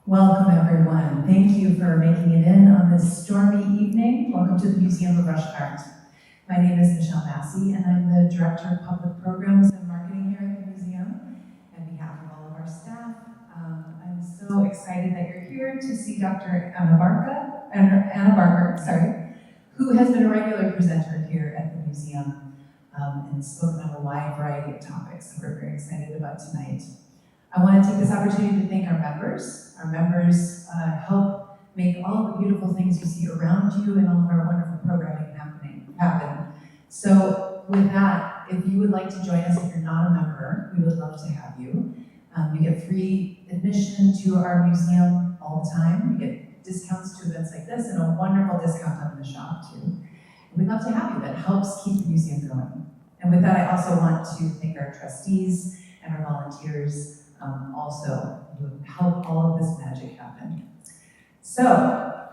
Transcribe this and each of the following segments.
Welcome, everyone. Thank you for making it in on this stormy evening. Welcome to the Museum of Russian Art. My name is Michelle Massey, and I'm the Director of Public Programs and Marketing here at the museum. On behalf of all of our staff, I'm so excited that you're here to see Dr. Anna Barker, who has been a regular presenter here at the museum and spoken on a wide variety of topics that we're very excited about tonight. I want to take this opportunity to thank our members. Our members help make all of the beautiful things you see around you and all of our wonderful programming happen. So with that, if you would like to join us, if you're not a member, we would love to have you. You get free admission to our museum all the time. You get discounts to events like this and a wonderful discount on the shop too. And we'd love to have you. That helps keep the museum going. And with that, I also want to thank our trustees and our volunteers also who help all of this magic happen. So,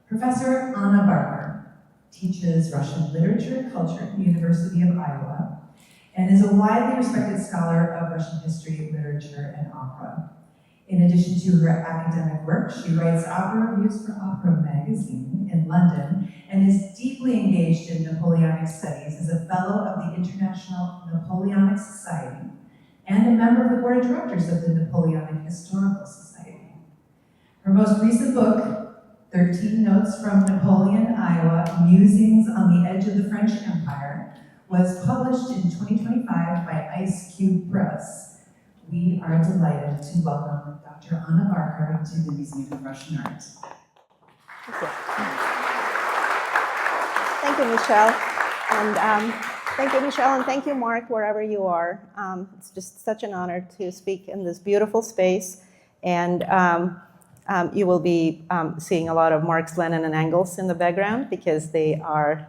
Professor Anna Barker teaches Russian literature, culture at the University of Iowa, and is a widely respected scholar of Russian history, literature, and opera. In addition to her academic work, she writes opera reviews for Opera magazine in London and is deeply engaged in Napoleonic studies as a fellow of the International Napoleonic Society and a member of the board of directors of the Napoleonic Historical Society. Her most recent book, 13 Notes from Napoleon, Iowa, Musings on the Edge of the French Empire, was published in 2025 by Ice Cube Press. We are delighted to welcome Dr. Anna Barker to the Museum of Russian Art. Thank you, Michelle. Thank you, Michelle, and thank you, Mark, wherever you are. It's just such an honor to speak in this beautiful space. And you will be seeing a lot of Marx, Lenin, and Engels in the background because they are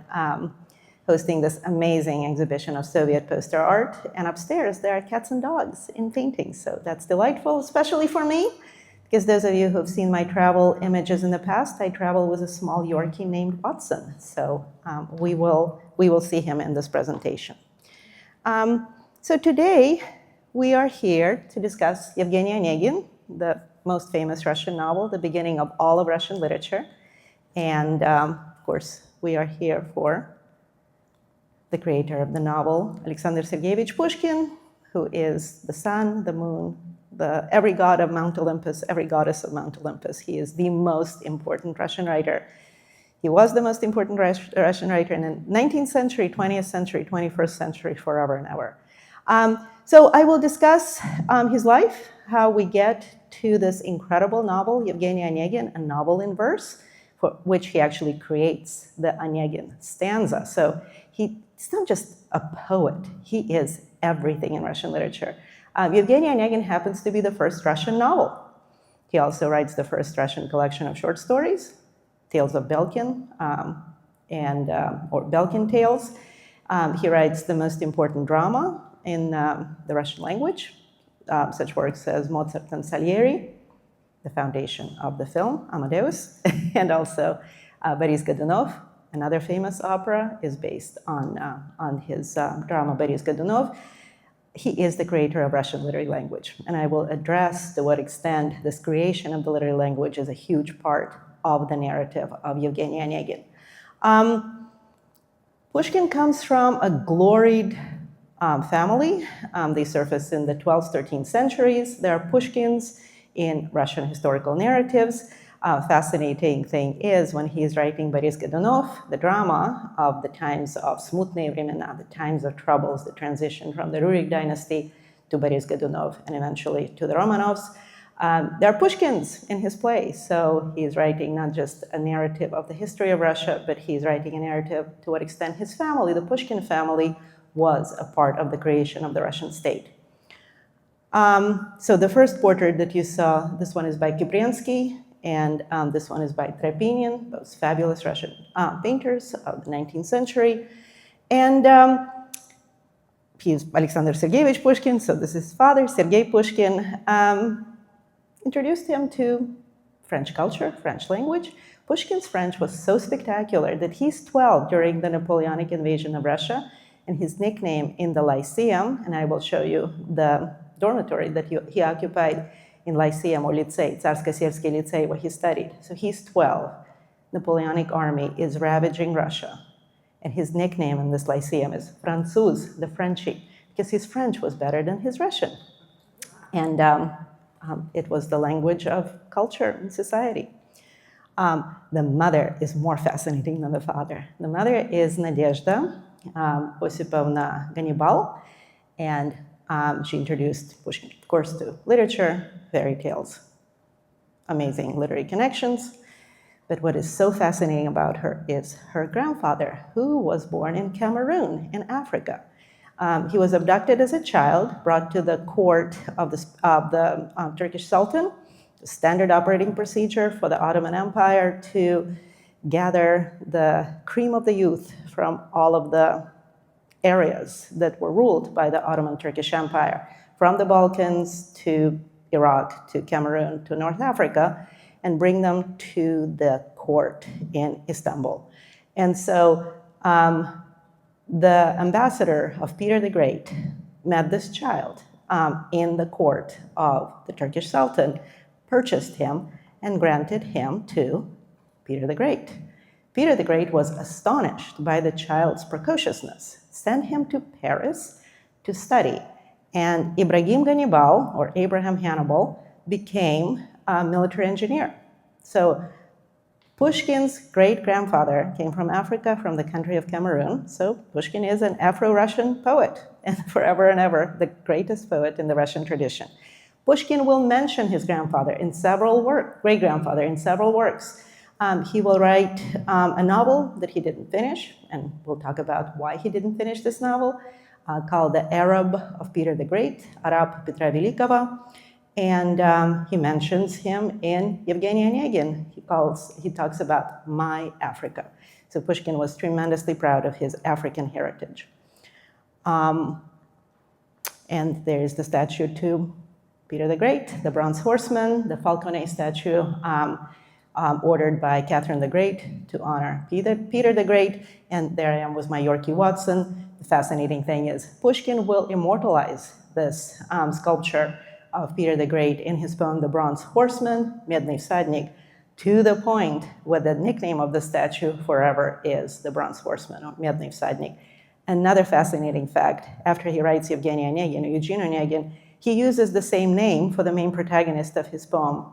hosting this amazing exhibition of Soviet poster art. And upstairs, there are cats and dogs in paintings. So that's delightful, especially for me, because those of you who have seen my travel images in the past, I travel with a small Yorkie named Watson. So we will see him in this presentation. So today, we are here to discuss Eugene Onegin, the most famous Russian novel, the beginning of all of Russian literature. And of course, we are here for the creator of the novel, Alexander Sergeyevich Pushkin, who is the sun, the moon, every god of Mount Olympus, every goddess of Mount Olympus. He is the most important Russian writer. He was the most important Russian writer in the 19th century, 20th century, 21st century, forever and ever. So I will discuss his life, how we get to this incredible novel, Eugene Onegin, a novel in verse, for which he actually creates the Onegin stanza. So he's not just a poet, he is everything in Russian literature. Eugene Onegin happens to be the first Russian novel. He also writes the first Russian collection of short stories, Tales of Belkin, or Belkin Tales. He writes the most important drama in the Russian language, such works as Mozart and Salieri, the foundation of the film, Amadeus, and also Boris Godunov, another famous opera, is based on his drama Boris Godunov. He is the creator of Russian literary language, and I will address to what extent this creation of the literary language is a huge part of the narrative of Eugene Onegin. Pushkin comes from a gloried family. They surface in the 12th, 13th centuries. There are Pushkins in Russian historical narratives. Fascinating thing is when he is writing Boris Godunov, the drama of the times of Smutные времена, the times of troubles, the transition from the Rurik dynasty to Boris Godunov and eventually to the Romanovs. There are Pushkins in his play, so he's writing not just a narrative of the history of Russia, but he's writing a narrative to what extent his family, the Pushkin family, was a part of the creation of the Russian state. So the first portrait that you saw, this one is by Kipriansky, and this one is by Tropinin, those fabulous Russian painters of the 19th century. And he's Alexander Sergeyevich Pushkin, so this is his father, Sergei Pushkin, introduced him to French culture, French language. Pushkin's French was so spectacular that he's 12 during the Napoleonic invasion of Russia, and his nickname in the Lyceum, and I will show you the dormitory that he occupied in Lyceum or Lycée, Tsarsko-Selsky Lycée, where he studied. So he's 12. Napoleonic army is ravaging Russia. And his nickname in this Lyceum is Francouz, the Frenchie, because his French was better than his Russian. And it was the language of culture and society. The mother is more fascinating than the father. The mother is Nadezhda Osipovna Gannibal, and she introduced Pushkin, of course, to literature, fairy tales, amazing literary connections. But what is so fascinating about her is her grandfather, who was born in Cameroon, in Africa. He was abducted as a child, brought to the court of the Turkish Sultan, standard operating procedure for the Ottoman Empire to gather the cream of the youth from all of the areas that were ruled by the Ottoman Turkish Empire, from the Balkans to Iraq, to Cameroon, to North Africa, and bring them to the court in Istanbul. And so the ambassador of Peter the Great met this child in the court of the Turkish Sultan, purchased him, and granted him to Peter the Great. Peter the Great was astonished by the child's precociousness, sent him to Paris to study. And Ibrahim Gannibal, or Abraham Hannibal, became a military engineer. So Pushkin's great-grandfather came from Africa, from the country of Cameroon. So Pushkin is an Afro-Russian poet, and forever and ever, the greatest poet in the Russian tradition. Pushkin will mention his grandfather in several works, great-grandfather in several works. He will write a novel that he didn't finish, and we'll talk about why he didn't finish this novel, called The Arab of Peter the Great, Arab Petra Velikova. And he mentions him in Eugene Onegin. He talks about my Africa. So Pushkin was tremendously proud of his African heritage. And there's the statue to Peter the Great, the Bronze Horseman, the Falconet statue ordered by Catherine the Great to honor Peter the Great. And there I am with my Yorkie Watson. The fascinating thing is Pushkin will immortalize this sculpture of Peter the Great in his poem, The Bronze Horseman, Medny Vsadnik, to the point where the nickname of the statue forever is The Bronze Horseman, or Medny Vsadnik. Another fascinating fact, after he writes Eugene Onegin, he uses the same name for the main protagonist of his poem,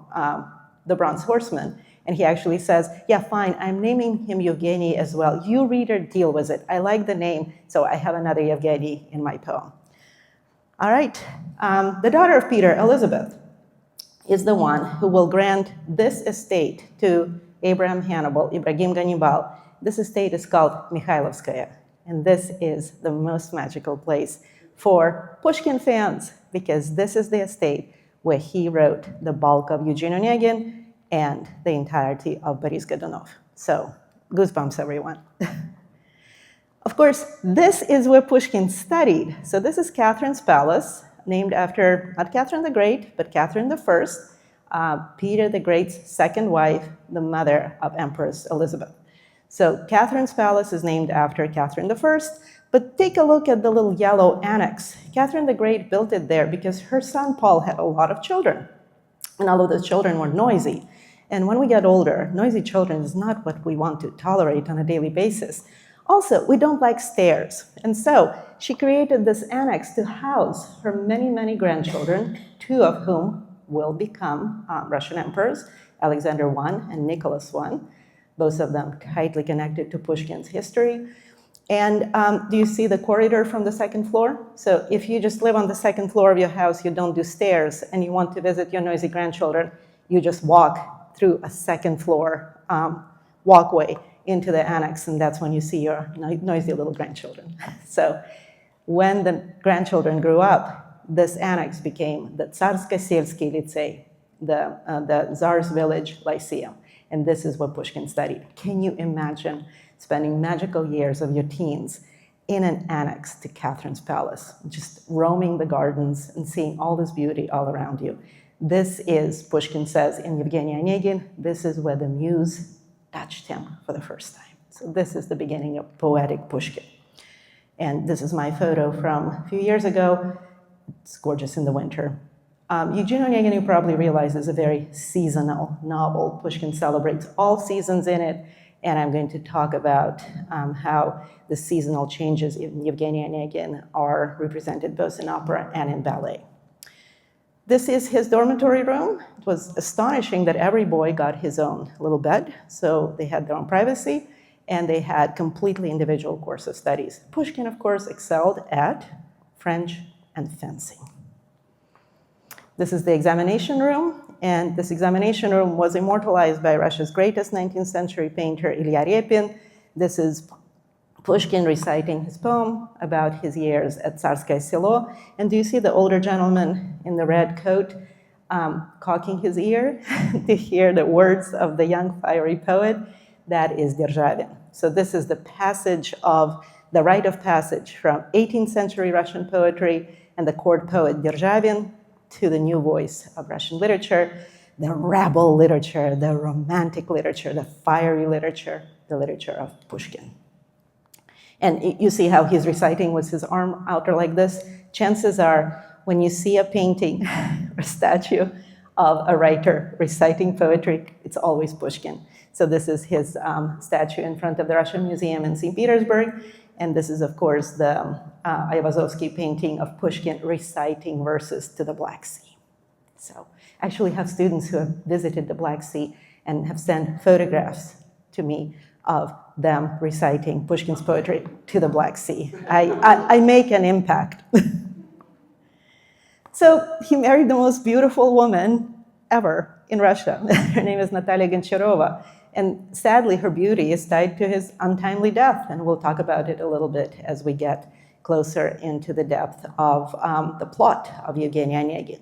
The Bronze Horseman. And he actually says, yeah, fine, I'm naming him Yevgeny as well. You, reader, deal with it. I like the name, so I have another Yevgeny in my poem. All right, the daughter of Peter, Elizabeth, is the one who will grant this estate to Ibrahim Gannibal. This estate is called Mikhailovskaya, and this is the most magical place for Pushkin fans, because this is the estate where he wrote the bulk of Eugene Onegin and the entirety of Boris Godunov. So, goosebumps, everyone. Of course, this is where Pushkin studied. So this is Catherine's palace, named after, not Catherine the Great, but Catherine the First, Peter the Great's second wife, the mother of Empress Elizabeth. So Catherine's palace is named after Catherine the First, but take a look at the little yellow annex. Catherine the Great built it there because her son Paul had a lot of children, and all of those children were noisy. And when we get older, noisy children is not what we want to tolerate on a daily basis. Also, we don't like stairs. And so she created this annex to house her many, many grandchildren, two of whom will become Russian emperors, Alexander I and Nicholas I, both of them tightly connected to Pushkin's history. And do you see the corridor from the second floor? So if you just live on the second floor of your house, you don't do stairs, and you want to visit your noisy grandchildren, you just walk through a second floor walkway into the annex, and that's when you see your noisy little grandchildren. So when the grandchildren grew up, this annex became the Tsarsko-Selsky Lycée, the Tsar's Village Lyceum. And this is what Pushkin studied. Can you imagine spending magical years of your teens in an annex to Catherine's palace, just roaming the gardens and seeing all this beauty all around you? This is, Pushkin says in Eugene Onegin, this is where the muse touched him for the first time. So this is the beginning of poetic Pushkin. And this is my photo from a few years ago. It's gorgeous in the winter. Eugene Onegin, you probably realize, is a very seasonal novel. Pushkin celebrates all seasons in it, and I'm going to talk about how the seasonal changes in Eugene Onegin are represented both in opera and in ballet. This is his dormitory room. It was astonishing that every boy got his own little bed, so they had their own privacy, and they had completely individual course of studies. Pushkin, of course, excelled at French and fencing. This is the examination room, and this examination room was immortalized by Russia's greatest 19th century painter, Ilya Repin. This is Pushkin reciting his poem about his years at Tsarskoye Selo. And do you see the older gentleman in the red coat cocking his ear to hear the words of the young fiery poet? That is Derzhavin. So this is the passage of the rite of passage from 18th century Russian poetry and the court poet Derzhavin to the new voice of Russian literature, the rebel literature, the romantic literature, the fiery literature, the literature of Pushkin. And you see how he's reciting with his arm out like this. Chances are, when you see a painting or statue of a writer reciting poetry, it's always Pushkin. So this is his statue in front of the Russian Museum in St. Petersburg. And this is, of course, the Ayvazovsky painting of Pushkin reciting verses to the Black Sea. So I actually have students who have visited the Black Sea and have sent photographs to me of them reciting Pushkin's poetry to the Black Sea. I make an impact. So he married the most beautiful woman ever in Russia. Her name is Natalia Goncharova. And sadly, her beauty is tied to his untimely death. And we'll talk about it a little bit as we get closer into the depth of the plot of Eugene Onegin.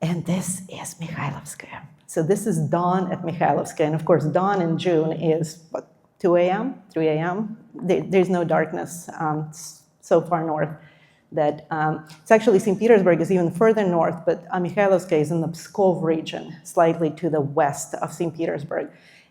And this is Mikhailovskaya. So this is dawn at Mikhailovskaya. And of course, dawn in June is, what, 2 a.m., 3 a.m.? There's no darkness so far north that it's actually St. Petersburg is even further north, but Mikhailovskaya is in the Pskov region, slightly to the west of St. Petersburg.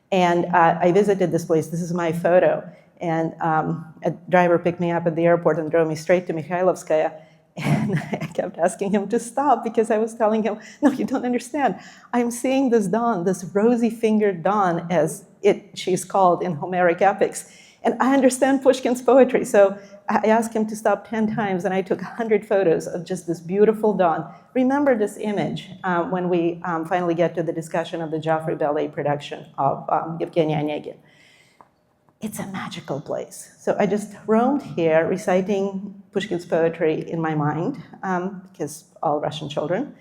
And I visited this place. This is my photo. And a driver picked me up at the airport and drove me straight to Mikhailovskaya. And I kept asking him to stop because I was telling him, no, you don't understand. I'm seeing this dawn, this rosy-fingered dawn, as she's called in Homeric epics. And I understand Pushkin's poetry. So I asked him to stop 10 times, and I took 100 photos of just this beautiful dawn. Remember this image when we finally get to the discussion of the Joffrey Ballet production of Eugene Onegin. It's a magical place. So I just roamed here reciting Pushkin's poetry in my mind, because all Russian children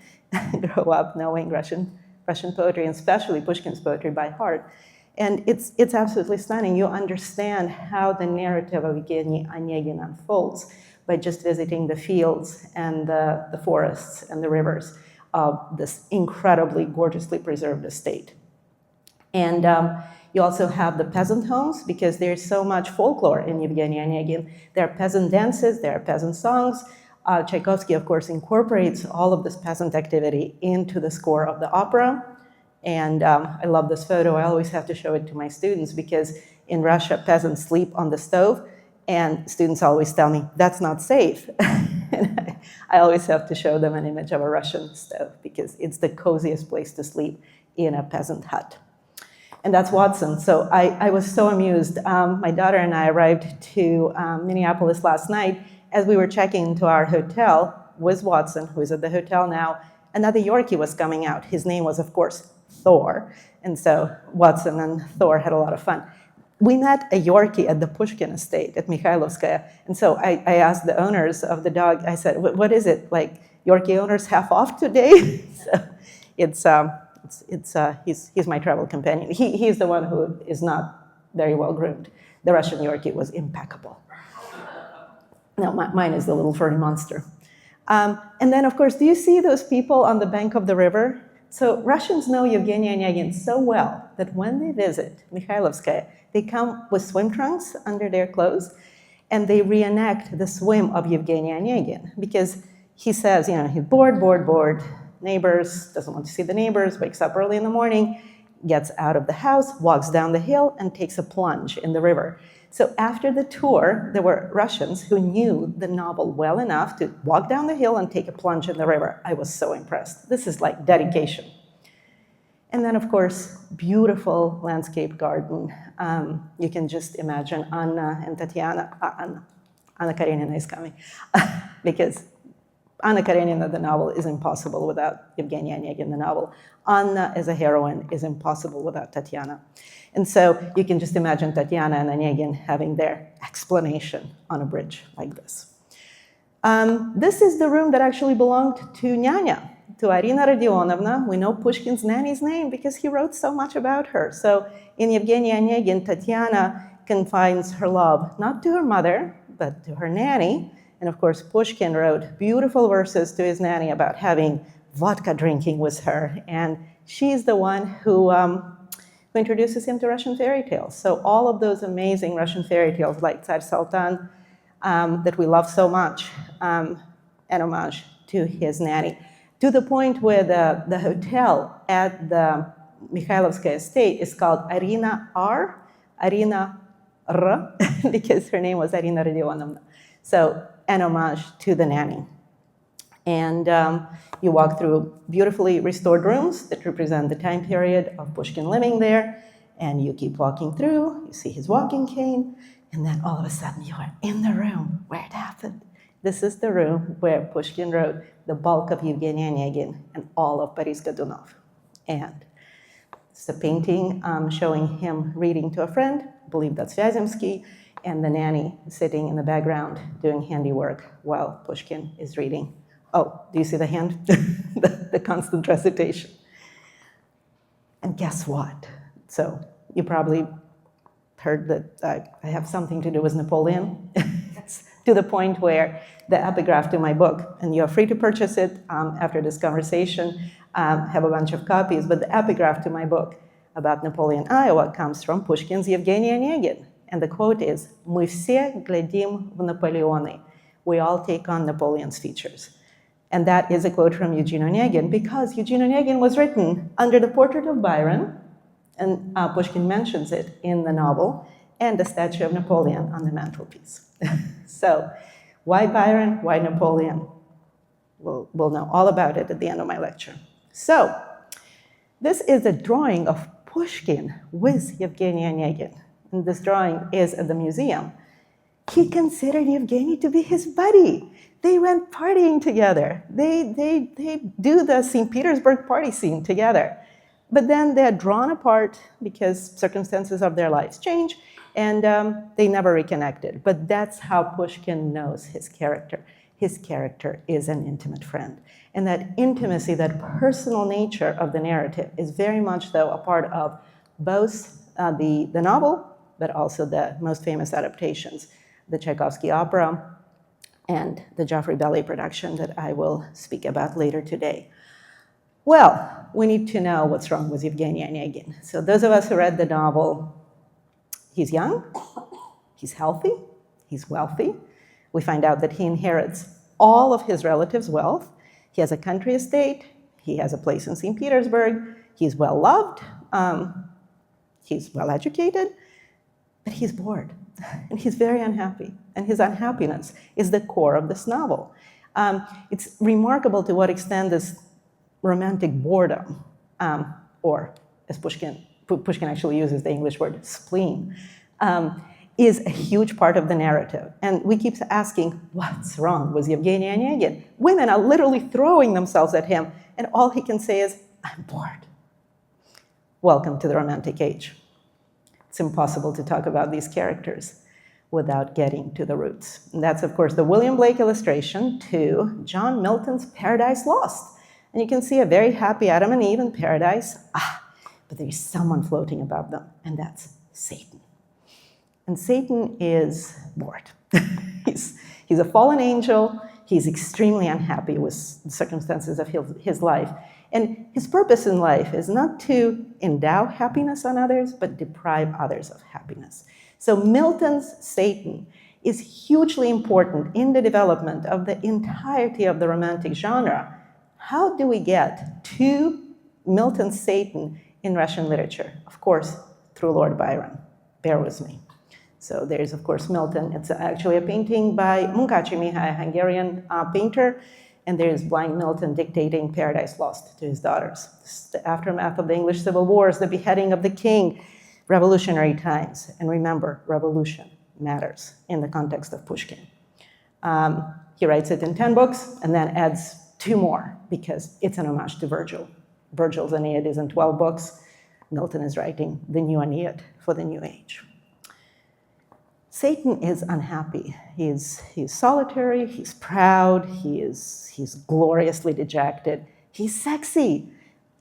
grow up knowing Russian poetry, and especially Pushkin's poetry by heart. And it's absolutely stunning. You understand how the narrative of Eugene Onegin unfolds by just visiting the fields and the forests and the rivers of this incredibly gorgeously preserved estate. And you also have the peasant homes, because there's so much folklore in Eugene Onegin. There are peasant dances, there are peasant songs. Tchaikovsky, of course, incorporates all of this peasant activity into the score of the opera. And I love this photo. I always have to show it to my students, because in Russia, peasants sleep on the stove, and students always tell me, that's not safe. And I always have to show them an image of a Russian stove, because it's the coziest place to sleep in a peasant hut. And that's Watson. So I was so amused. My daughter and I arrived to Minneapolis last night. As we were checking into our hotel with Watson, who is at the hotel now, another Yorkie was coming out. His name was, of course, Thor. And so Watson and Thor had a lot of fun. We met a Yorkie at the Pushkin estate at Mikhailovskaya. And so I asked the owners of the dog, I said, what is it? Like, Yorkie owners half off today? So he's my travel companion. He's the one who is not very well groomed. The Russian Yorkie was impeccable. No, mine is the little furry monster. And then, of course, do you see those people on the bank of the river? So Russians know Eugene Onegin so well that when they visit Mikhailovskaya, they come with swim trunks under their clothes, and they reenact the swim of Eugene Onegin, because he says, he's bored, neighbors, doesn't want to see the neighbors, wakes up early in the morning, gets out of the house, walks down the hill, and takes a plunge in the river. So after the tour, there were Russians who knew the novel well enough to walk down the hill and take a plunge in the river. I was so impressed. This is like dedication. And then, of course, beautiful landscape garden. You can just imagine Anna and Tatyana. Anna Karenina is coming. Because Anna Karenina, the novel, is impossible without Eugene Onegin, the novel. Anna as a heroine is impossible without Tatyana. And so you can just imagine Tatyana and Onegin having their explanation on a bridge like this. This is the room that actually belonged to Nyanya, to Arina Rodionovna. We know Pushkin's nanny's name because he wrote so much about her. So in Eugene Onegin, Tatyana confines her love not to her mother, but to her nanny. And of course, Pushkin wrote beautiful verses to his nanny about having vodka drinking with her. And she's the one who introduces him to Russian fairy tales. So all of those amazing Russian fairy tales like Tsar Sultan that we love so much, an homage to his nanny. To the point where the hotel at the Mikhailovskaya estate is called Arina R, Arina R, because her name was Arina Rodionovna. So an homage to the nanny. And you walk through beautifully restored rooms that represent the time period of Pushkin living there. And you keep walking through, you see his walking cane, and then all of a sudden you are in the room where it happened. This is the room where Pushkin wrote the bulk of Eugene Onegin and all of Boris Godunov. And it's a painting showing him reading to a friend, I believe that's Vyazemsky, and the nanny sitting in the background doing handiwork while Pushkin is reading. Oh, do you see the hand? the constant recitation. And guess what? So you probably heard that I have something to do with Napoleon. To the point where the epigraph to my book, and you're free to purchase it after this conversation, have a bunch of copies, but the epigraph to my book about Napoleon, Iowa comes from Pushkin's Eugene Onegin. And the quote is, "Мы все глядим в Наполеоны." We all take on Napoleon's features. And that is a quote from Eugene Onegin because Eugene Onegin was written under the portrait of Byron, and Pushkin mentions it in the novel, and the statue of Napoleon on the mantelpiece. So why Byron, why Napoleon? We'll know all about it at the end of my lecture. So this is a drawing of Pushkin with Eugene Onegin. And this drawing is at the museum. He considered Evgeny to be his buddy. They went partying together. They do the St. Petersburg party scene together. But then they're drawn apart because circumstances of their lives change, and they never reconnected. But that's how Pushkin knows his character. His character is an intimate friend. And that intimacy, that personal nature of the narrative is very much, though, a part of both the novel, but also the most famous adaptations, the Tchaikovsky opera and the Joffrey Ballet production that I will speak about later today. Well, we need to know what's wrong with Eugene Onegin. So those of us who read the novel, he's young, he's healthy, he's wealthy. We find out that he inherits all of his relatives' wealth. He has a country estate, he has a place in St. Petersburg, he's well-loved, he's well-educated, but he's bored, and he's very unhappy. And his unhappiness is the core of this novel. It's remarkable to what extent this romantic boredom, or as Pushkin actually uses the English word spleen, is a huge part of the narrative. And we keep asking, what's wrong with Eugene Onegin? Women are literally throwing themselves at him, and all he can say is, I'm bored. Welcome to the Romantic Age. It's impossible to talk about these characters without getting to the roots. And that's, of course, the William Blake illustration to John Milton's Paradise Lost. And you can see a very happy Adam and Eve in paradise, but there's someone floating above them, and that's Satan. And Satan is bored. He's a fallen angel. He's extremely unhappy with the circumstances of his life. And his purpose in life is not to endow happiness on others, but deprive others of happiness. So Milton's Satan is hugely important in the development of the entirety of the Romantic genre. How do we get to Milton's Satan in Russian literature? Of course, through Lord Byron. Bear with me. So there's, of course, Milton. It's actually a painting by Munkaci Mihai, a Hungarian painter, and there's blind Milton dictating Paradise Lost to his daughters. This is the aftermath of the English Civil Wars, the beheading of the king, revolutionary times. And remember, revolution matters in the context of Pushkin. He writes it in 10 books and then adds 2 more because it's an homage to Virgil. Virgil's Aeneid is in 12 books. Milton is writing the new Aeneid for the new age. Satan is unhappy. He's solitary, he's proud, he's gloriously dejected, he's sexy.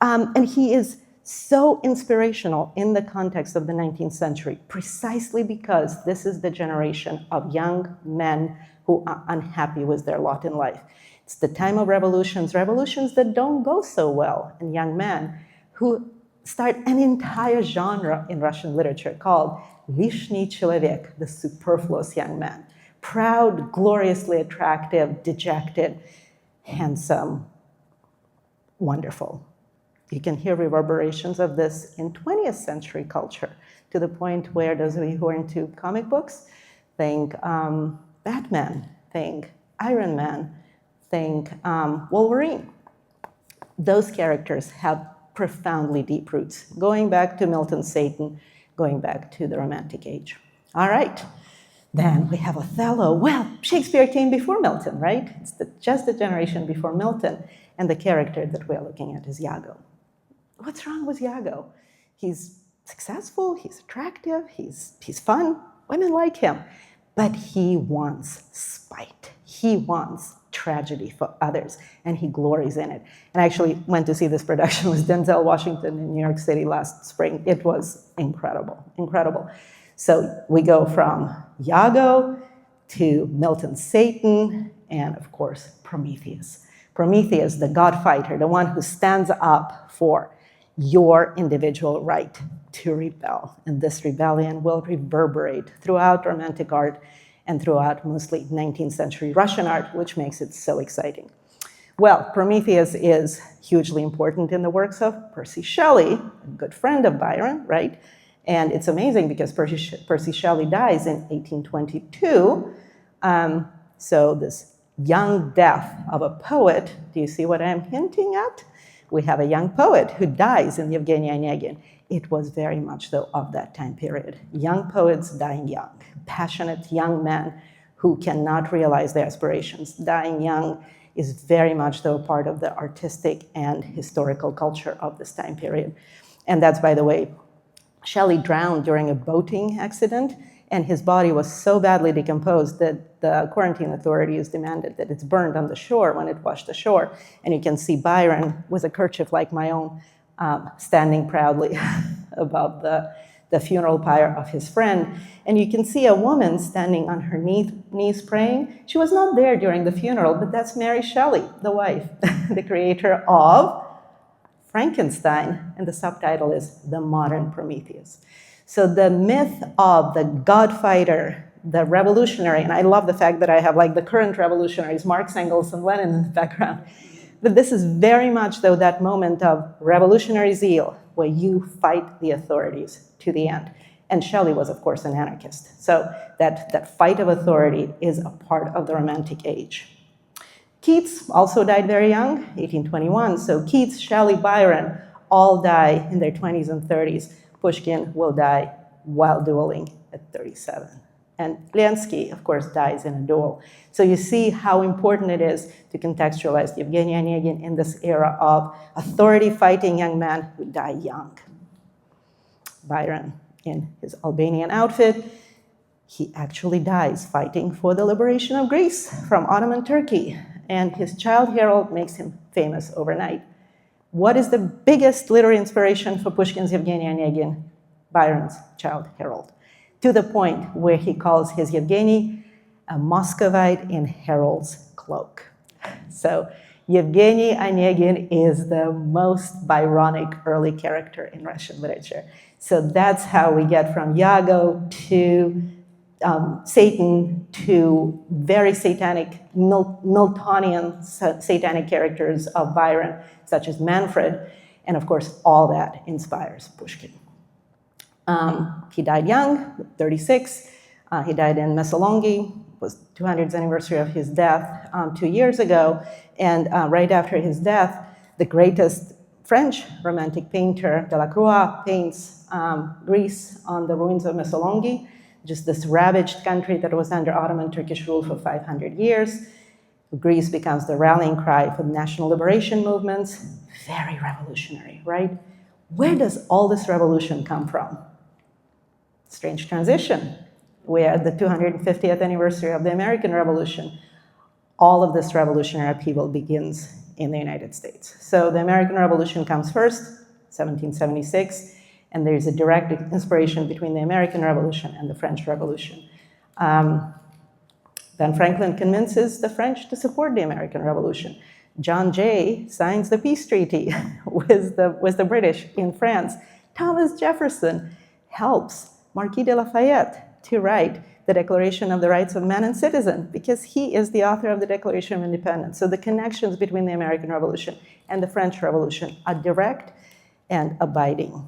And he is so inspirational in the context of the 19th century, precisely because this is the generation of young men who are unhappy with their lot in life. It's the time of revolutions that don't go so well, and young men who start an entire genre in Russian literature called Lishny Человек, the superfluous young man. Proud, gloriously attractive, dejected, handsome, wonderful. You can hear reverberations of this in 20th century culture, to the point where those of you who are into comic books think Batman, think Iron Man, think Wolverine. Those characters have profoundly deep roots, going back to Milton's Satan, going back to the Romantic Age. All right, then we have Othello. Well, Shakespeare came before Milton, right? It's just a generation before Milton, and the character that we're looking at is Iago. What's wrong with Iago? He's successful, he's attractive, he's fun, women like him, but he wants spite. He wants tragedy for others, and he glories in it. And I actually went to see this production with Denzel Washington in New York City last spring. It was incredible, incredible. So we go from Iago to Milton's Satan, and of course, Prometheus. Prometheus, the god fighter, the one who stands up for your individual right to rebel. And this rebellion will reverberate throughout Romantic art and throughout mostly 19th century Russian art, which makes it so exciting. Well, Prometheus is hugely important in the works of Percy Shelley, a good friend of Byron, right? And it's amazing because Percy Shelley dies in 1822. So this young death of a poet, do you see what I'm hinting at? We have a young poet who dies in Eugene Onegin. It was very much though of that time period. Young poets dying young, passionate young men who cannot realize their aspirations. Dying young is very much though part of the artistic and historical culture of this time period. And that's, by the way, Shelley drowned during a boating accident, and his body was so badly decomposed that the quarantine authorities demanded that it's burned on the shore when it washed ashore. And you can see Byron with a kerchief like my own, standing proudly above the funeral pyre of his friend. And you can see a woman standing on her knees praying. She was not there during the funeral, but that's Mary Shelley, the wife, the creator of Frankenstein. And the subtitle is The Modern Prometheus. So the myth of the god fighter, the revolutionary, and I love the fact that I have like the current revolutionaries, Marx, Engels, and Lenin in the background. But this is very much, though, that moment of revolutionary zeal where you fight the authorities to the end. And Shelley was, of course, an anarchist. So that fight of authority is a part of the Romantic Age. Keats also died very young, 1821. So Keats, Shelley, Byron all die in their 20s and 30s. Pushkin will die while dueling at 37. And Lenski, of course, dies in a duel. So you see how important it is to contextualize Eugene Onegin in this era of authority-fighting young men who die young. Byron, in his Albanian outfit, he actually dies fighting for the liberation of Greece from Ottoman Turkey. And his child herald makes him famous overnight. What is the biggest literary inspiration for Pushkin's Eugene Onegin? Byron's Child Herald, to the point where he calls his Yevgeny a Muscovite in herald's cloak. So Eugene Onegin is the most Byronic early character in Russian literature. So that's how we get from Iago to Satan to very satanic, Miltonian satanic characters of Byron, such as Manfred, and of course, all that inspires Pushkin. He died young, 36. He died in Missolonghi. It was 200th anniversary of his death 2 years ago. And right after his death, the greatest French romantic painter, Delacroix, paints Greece on the ruins of Missolonghi, just this ravaged country that was under Ottoman Turkish rule for 500 years. Greece becomes the rallying cry for national liberation movements. Very revolutionary, right? Where does all this revolution come from? Strange transition. We are at the 250th anniversary of the American Revolution. All of this revolutionary upheaval begins in the United States. So the American Revolution comes first, 1776, and there's a direct inspiration between the American Revolution and the French Revolution. Then Franklin convinces the French to support the American Revolution. John Jay signs the peace treaty with the British in France. Thomas Jefferson helps Marquis de Lafayette to write the Declaration of the Rights of Man and Citizen because he is the author of the Declaration of Independence. So the connections between the American Revolution and the French Revolution are direct and abiding.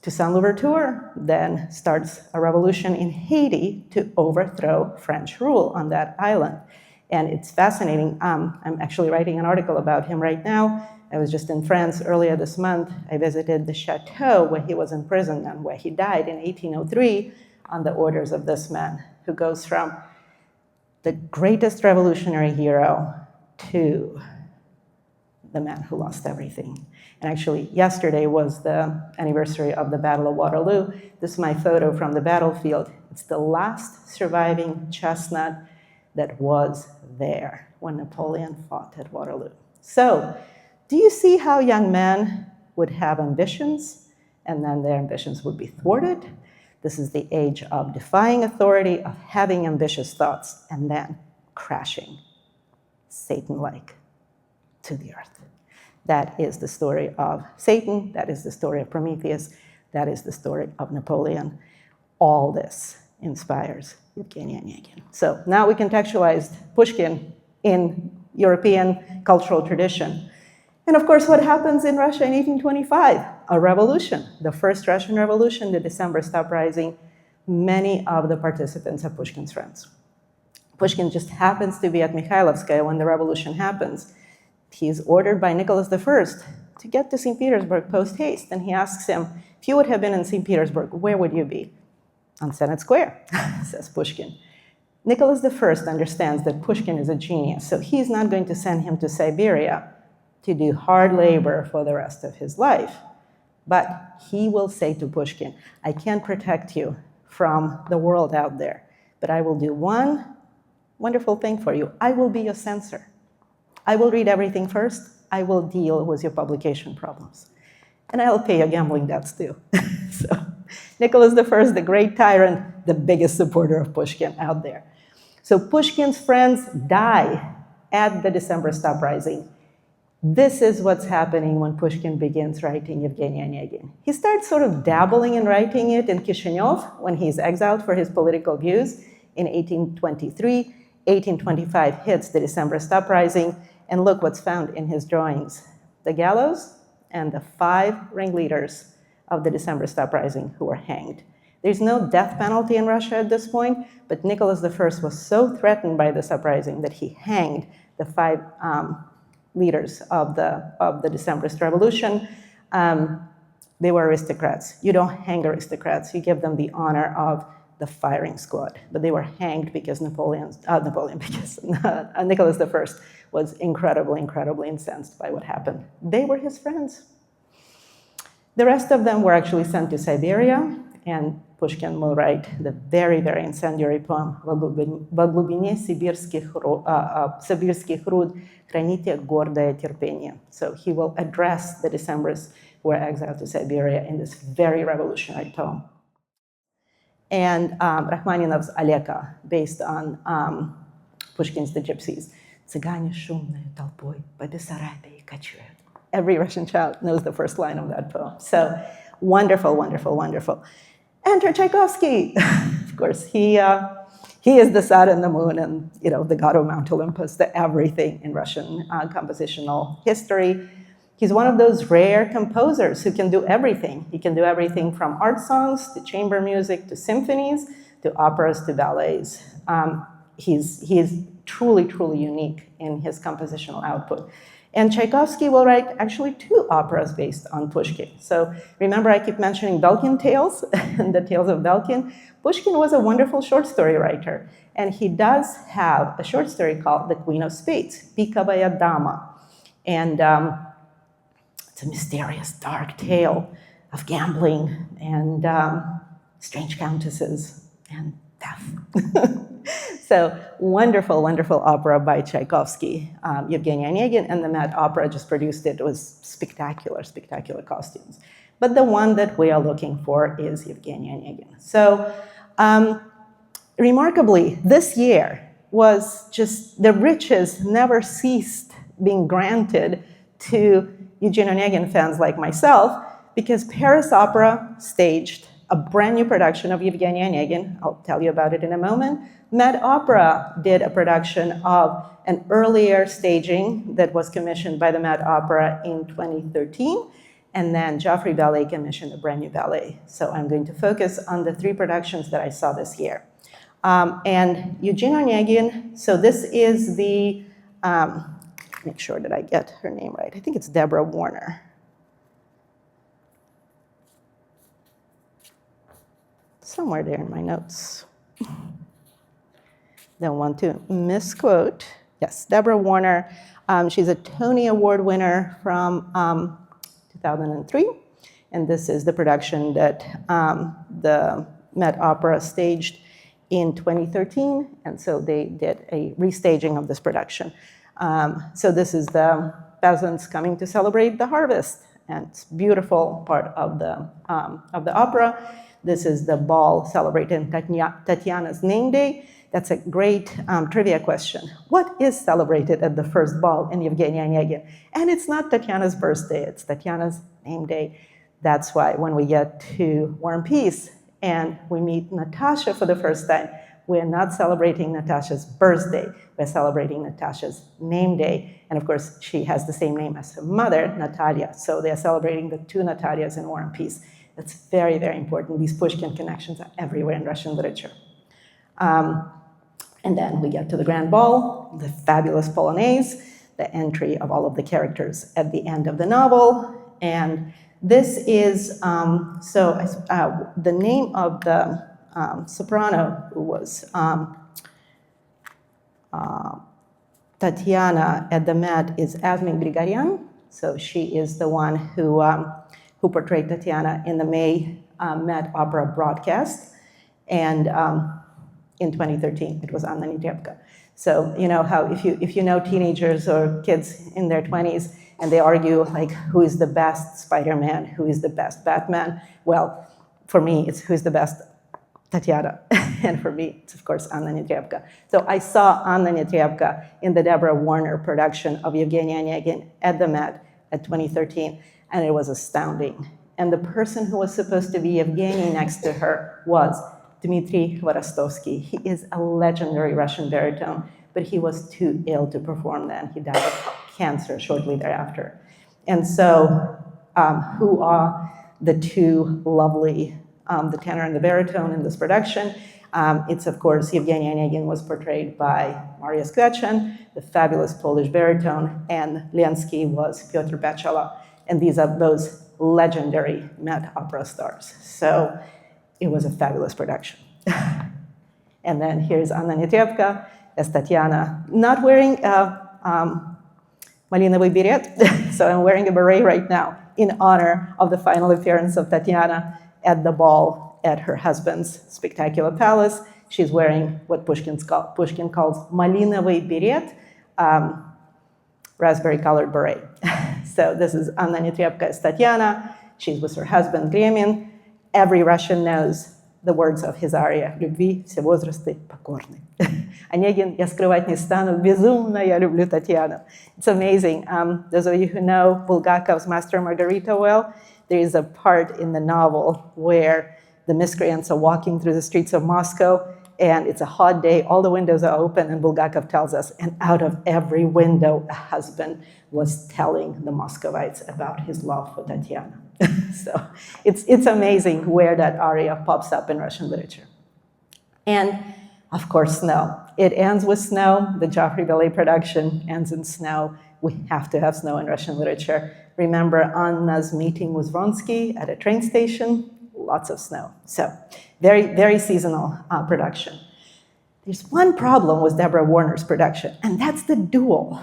Toussaint Louverture then starts a revolution in Haiti to overthrow French rule on that island. And it's fascinating. I'm actually writing an article about him right now. I was just in France earlier this month. I visited the chateau where he was imprisoned and where he died in 1803 on the orders of this man who goes from the greatest revolutionary hero to the man who lost everything. And actually, yesterday was the anniversary of the Battle of Waterloo. This is my photo from the battlefield. It's the last surviving chestnut that was there when Napoleon fought at Waterloo. So, do you see how young men would have ambitions, and then their ambitions would be thwarted? This is the age of defying authority, of having ambitious thoughts, and then crashing, Satan-like, to the earth. That is the story of Satan. That is the story of Prometheus. That is the story of Napoleon. All this inspires Eugene Onegin. So now we contextualized Pushkin in European cultural tradition. And of course, what happens in Russia in 1825? A revolution. The first Russian Revolution, the Decembrist uprising. Many of the participants are Pushkin's friends. Pushkin just happens to be at Mikhailovskaya when the revolution happens. He's ordered by Nicholas I to get to St. Petersburg post-haste, and he asks him, if you would have been in St. Petersburg, where would you be? On Senate Square, says Pushkin. Nicholas I understands that Pushkin is a genius, so he's not going to send him to Siberia to do hard labor for the rest of his life. But he will say to Pushkin, I can't protect you from the world out there, but I will do one wonderful thing for you. I will be your censor. I will read everything first. I will deal with your publication problems. And I'll pay your gambling debts too. So Nicholas I, the great tyrant, the biggest supporter of Pushkin out there. So Pushkin's friends die at the Decembrist uprising. This is what's happening when Pushkin begins writing Eugene Onegin. He starts sort of dabbling in writing it in Kishinev when he's exiled for his political views in 1823. 1825 hits the Decembrist uprising, and look what's found in his drawings. The gallows and the 5 ringleaders of the Decembrist uprising who were hanged. There's no death penalty in Russia at this point, but Nicholas I was so threatened by this uprising that he hanged the 5 leaders of the Decembrist revolution. They were aristocrats. You don't hang aristocrats, you give them the honor of the firing squad. But they were hanged because Nicholas I was incredibly, incredibly incensed by what happened. They were his friends. The rest of them were actually sent to Siberia, and Pushkin will write the very, very incendiary poem, «Во глубине сибирских руд храните гордое терпение». So he will address the Decembrists who were exiled to Siberia in this very revolutionary poem. And Rachmaninoff's Aleka, based on Pushkin's The Gypsies. «Цыгане шумной толпой по Бессарабии кочуют». Every Russian child knows the first line of that poem. So wonderful, wonderful, wonderful. Enter Tchaikovsky. Of course, he is the sun and the moon and the god of Mount Olympus, the everything in Russian compositional history. He's one of those rare composers who can do everything. He can do everything from art songs to chamber music to symphonies. to operas to ballets. He is truly, truly unique in his compositional output. And Tchaikovsky will write actually 2 operas based on Pushkin. So remember, I keep mentioning Belkin Tales and the Tales of Belkin. Pushkin was a wonderful short story writer, and he does have a short story called The Queen of Spades, Pikavaya Dama. And it's a mysterious, dark tale of gambling and strange countesses and death. So wonderful, wonderful opera by Tchaikovsky. Eugene Onegin and the Met Opera just produced it. It was spectacular, spectacular costumes. But the one that we are looking for is Eugene Onegin. So remarkably, this year was just, the riches never ceased being granted to Eugene Onegin fans like myself, because Paris Opera staged a brand new production of Eugene Onegin. I'll tell you about it in a moment. Met Opera did a production of an earlier staging that was commissioned by the Met Opera in 2013, and then Joffrey Ballet commissioned a brand new ballet. So I'm going to focus on the 3 productions that I saw this year. And Eugene Onegin, so this is the, make sure that I get her name right. I think it's Deborah Warner. Somewhere there in my notes. Don't want to misquote. Yes, Deborah Warner. She's a Tony Award winner from 2003. And this is the production that the Met Opera staged in 2013. And so they did a restaging of this production. So this is the peasants coming to celebrate the harvest. And it's a beautiful part of the opera. This is the ball celebrating Tatyana's name day. That's a great trivia question. What is celebrated at the first ball in Eugene Onegin? And it's not Tatyana's birthday, it's Tatyana's name day. That's why when we get to War and Peace and we meet Natasha for the first time, we're not celebrating Natasha's birthday, we're celebrating Natasha's name day. And of course, she has the same name as her mother, Natalia. So they're celebrating the 2 Natalias in War and Peace. That's very, very important. These Pushkin connections are everywhere in Russian literature. And then we get to the grand ball, the fabulous polonaise, the entry of all of the characters at the end of the novel. And this is, the name of the soprano who was Tatyana at the Met is Avmi Grigoryan. So she is the one who portrayed Tatyana in the May Met Opera broadcast. And in 2013, it was Anna Netrebko. So you know how if you know teenagers or kids in their 20s and they argue like who is the best Spider-Man, who is the best Batman? Well, for me, it's who's the best Tatyana. And for me, it's of course Anna Netrebko. So I saw Anna Netrebko in the Deborah Warner production of Eugene Onegin at the Met at 2013, and it was astounding. And the person who was supposed to be Evgeny next to her was Dmitry Chvorostovsky. He is a legendary Russian baritone, but he was too ill to perform then. He died of cancer shortly thereafter. And so who are the 2 lovely, the tenor and the baritone in this production? It's, of course, Eugene Onegin was portrayed by Maria Skvetchen, the fabulous Polish baritone, and Lenski was Pyotr Bechala. And these are those legendary Met Opera stars. So it was a fabulous production. And then here's Anna Netrebko as Tatyana, not wearing a malinowy beret. So I'm wearing a beret right now in honor of the final appearance of Tatyana at the ball at her husband's spectacular palace. She's wearing what Pushkin calls malinowy beret, raspberry-colored beret. So this is Anna Netrebko as Tatyana. She's with her husband, Gremin. Every Russian knows the words of his aria, «Любви все возрасты покорны». Onegin, я скрывать не стану, безумно я люблю Tatyana. It's amazing. Those of you who know Bulgakov's Master and Margarita well, there is a part in the novel where the miscreants are walking through the streets of Moscow, and it's a hot day, all the windows are open, and Bulgakov tells us, and out of every window, a husband was telling the Muscovites about his love for Tatyana. So it's amazing where that aria pops up in Russian literature. And of course, snow. It ends with snow. The Joffrey Ballet production ends in snow. We have to have snow in Russian literature. Remember Anna's meeting with Vronsky at a train station? Lots of snow. So very, very seasonal production. There's one problem with Deborah Warner's production, and that's the duel.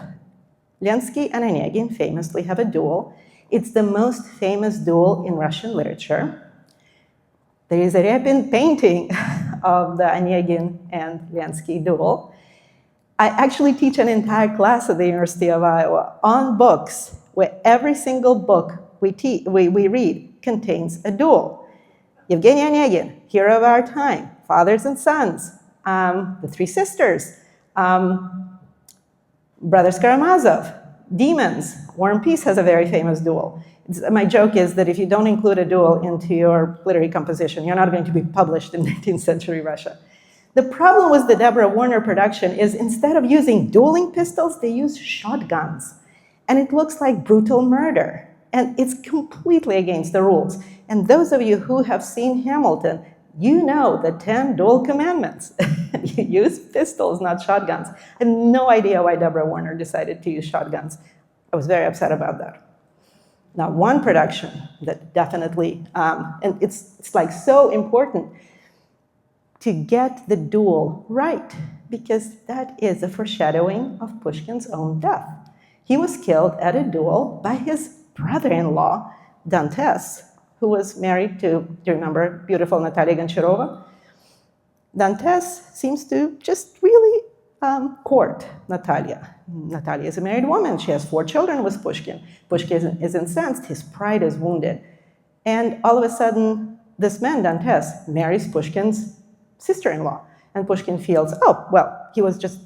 Lenski and Onegin famously have a duel. It's the most famous duel in Russian literature. There is a Repin painting of the Onegin and Lenski duel. I actually teach an entire class at the University of Iowa on books where every single book we read contains a duel. Evgeny Onegin, Hero of Our Time, Fathers and Sons, The Three Sisters, Brothers Karamazov, Demons, War and Peace has a very famous duel. My joke is that if you don't include a duel into your literary composition, you're not going to be published in 19th century Russia. The problem with the Deborah Warner production is instead of using dueling pistols, they use shotguns. And it looks like brutal murder. And it's completely against the rules. And those of you who have seen Hamilton, you know the 10 duel commandments. You use pistols, not shotguns. I have no idea why Deborah Warner decided to use shotguns. I was very upset about that. Now, one production that definitely, and it's like so important to get the duel right, because that is a foreshadowing of Pushkin's own death. He was killed at a duel by his brother-in-law, Dantes, who was married to, do you remember, beautiful Natalia Goncharova? Dantes seems to just really court Natalia. Natalia is a married woman. She has 4 children with Pushkin. Pushkin is incensed. His pride is wounded. And all of a sudden, this man, Dantes, marries Pushkin's sister-in-law. And Pushkin feels, oh, well, he was just,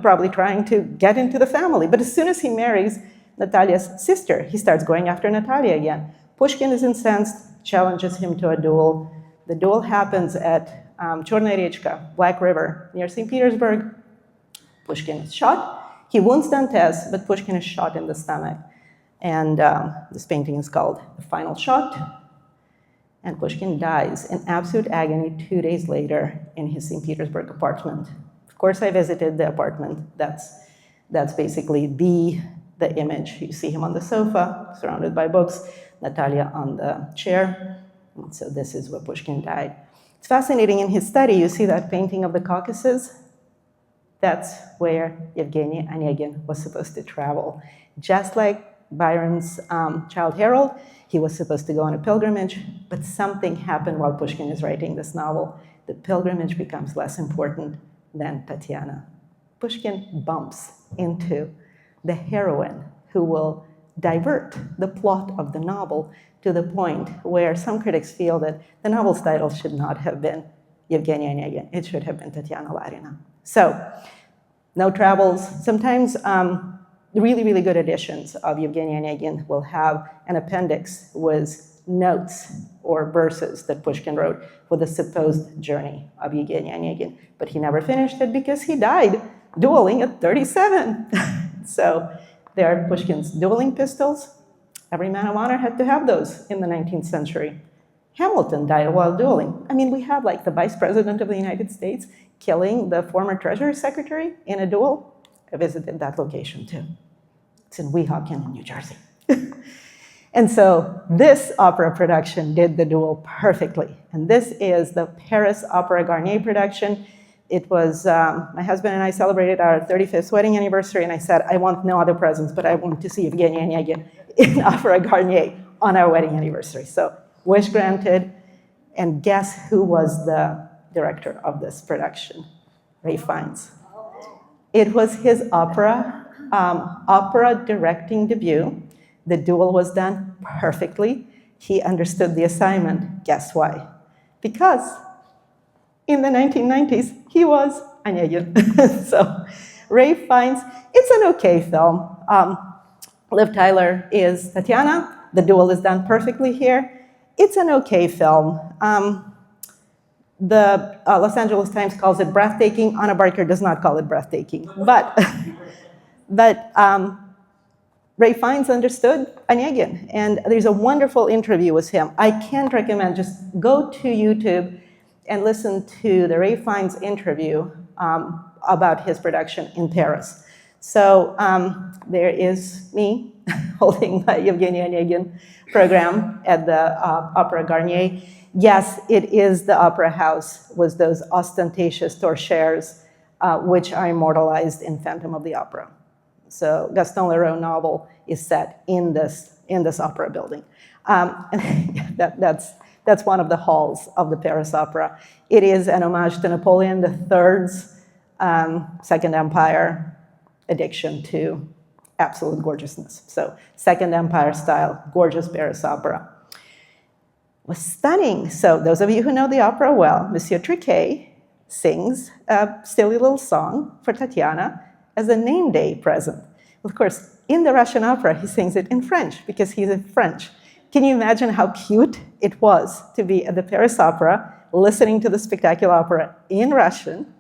probably trying to get into the family. But as soon as he marries Natalia's sister, he starts going after Natalia again. Pushkin is incensed, challenges him to a duel. The duel happens at Chornaya Rechka, Black River, near St. Petersburg. Pushkin is shot. He wounds Dantes, but Pushkin is shot in the stomach. And this painting is called The Final Shot. And Pushkin dies in absolute agony 2 days later in his St. Petersburg apartment. Of course, I visited the apartment. That's basically the image. You see him on the sofa, surrounded by books, Natalia on the chair. And so this is where Pushkin died. It's fascinating. In his study, you see that painting of the Caucasus. That's where Evgeny Onegin was supposed to travel. Just like Byron's Childe Harold, he was supposed to go on a pilgrimage, but something happened while Pushkin is writing this novel. The pilgrimage becomes less important than Tatyana. Pushkin bumps into the heroine who will divert the plot of the novel to the point where some critics feel that the novel's title should not have been Evgeny Onegin. It should have been Tatyana Larina. So, no travels. Sometimes really, really good editions of Evgeny Onegin will have an appendix with notes or verses that Pushkin wrote for the supposed journey of Evgeny Onegin. But he never finished it because he died dueling at 37. So there are Pushkin's dueling pistols. Every man of honor had to have those in the 19th century. Hamilton died while dueling. I mean, we have like the Vice President of the United States killing the former Treasury Secretary in a duel. I visited that location too. It's in Weehawken, New Jersey. And so this opera production did the duel perfectly. And this is the Paris Opéra Garnier production. It was, my husband and I celebrated our 35th wedding anniversary, and I said, I want no other presents, but I want to see Evgeny Onegin in Opéra Garnier on our wedding anniversary. So wish granted. And guess who was the director of this production? Ray Fiennes. It was his opera directing debut. The duel was done perfectly. He understood the assignment. Guess why? Because in the 1990s, he was Onegin. So Ray Fiennes, it's an okay film. Liv Tyler is Tatyana. The duel is done perfectly here. It's an okay film. The Los Angeles Times calls it breathtaking. Anna Barker does not call it breathtaking. But Ray Fiennes understood Onegin. And there's a wonderful interview with him. I can't recommend, just go to YouTube and listen to the Ray Fiennes interview about his production in Paris. So there is me holding my Eugene Onegin program at the Opéra Garnier. Yes, it is the opera house with those ostentatious torchères, which are immortalized in Phantom of the Opera. So Gaston Leroux novel is set in this opera building. That's one of the halls of the Paris Opera. It is an homage to Napoleon III's Second Empire addiction to absolute gorgeousness. So Second Empire style, gorgeous Paris Opera. Was stunning. So those of you who know the opera well, Monsieur Triquet sings a silly little song for Tatyana as a name day present. Of course, in the Russian opera, he sings it in French because he's in French. Can you imagine how cute it was to be at the Paris Opera listening to the spectacular opera in Russian,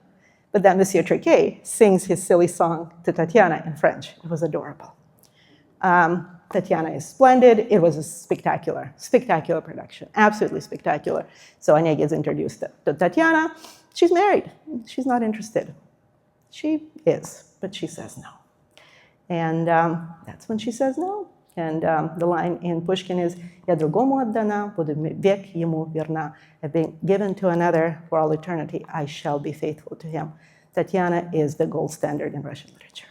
but then Monsieur Triquet sings his silly song to Tatyana in French. It was adorable. Tatyana is splendid. It was a spectacular production, absolutely spectacular. So Onegin is introduced to Tatyana. She's married. She's not interested. She is, but she says no. And that's when she says no. And the line in Pushkin is, «Я другому отдана, буду век ему верна». I've been given to another for all eternity. I shall be faithful to him. Tatyana is the gold standard in Russian literature.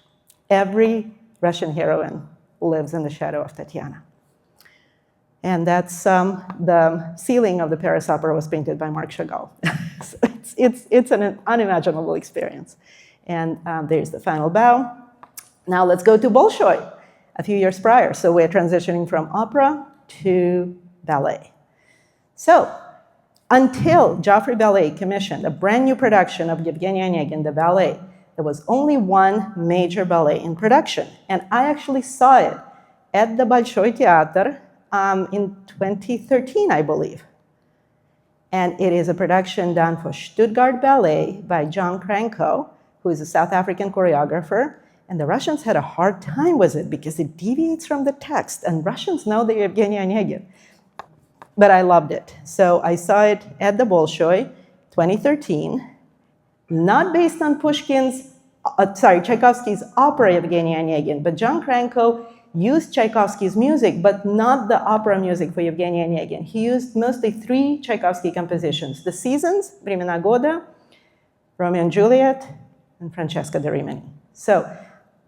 Every Russian heroine lives in the shadow of Tatyana. And that's the ceiling of the Paris Opera was painted by Marc Chagall. So it's an unimaginable experience. And there's the final bow. Now let's go to Bolshoi, a few years prior. So we're transitioning from opera to ballet. So until Joffrey Ballet commissioned a brand new production of Eugene Onegin, the ballet, there was only one major ballet in production. And I actually saw it at the Bolshoi Theater in 2013, I believe. And it is a production done for Stuttgart Ballet by John Cranko, who is a South African choreographer. And the Russians had a hard time with it because it deviates from the text. And Russians know the Eugene Onegin. But I loved it. So I saw it at the Bolshoi, 2013. Not based on Tchaikovsky's opera Eugene Onegin, but John Cranko used Tchaikovsky's music, but not the opera music for Eugene Onegin. He used mostly 3 Tchaikovsky compositions: The Seasons, Времена года, Romeo and Juliet, and Francesca da Rimini. So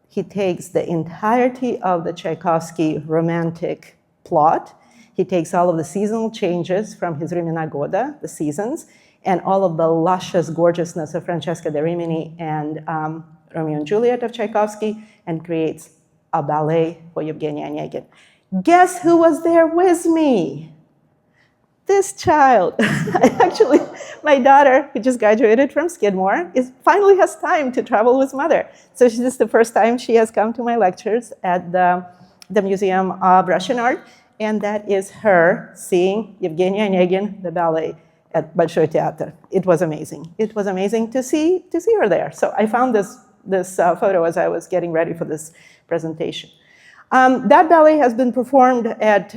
he takes the entirety of the Tchaikovsky romantic plot. He takes all of the seasonal changes from his Времена года, The Seasons, and all of the luscious gorgeousness of Francesca da Rimini and Romeo and Juliet of Tchaikovsky, and creates a ballet for Eugene Onegin. Guess who was there with me? This child. Actually, my daughter, who just graduated from Skidmore, finally has time to travel with mother. So this is the first time she has come to my lectures at the Museum of Russian Art, and that is her seeing Eugene Onegin, the ballet, at Bolshoi Theater. It was amazing. It was amazing to see her there. So I found this photo as I was getting ready for this presentation. That ballet has been performed at,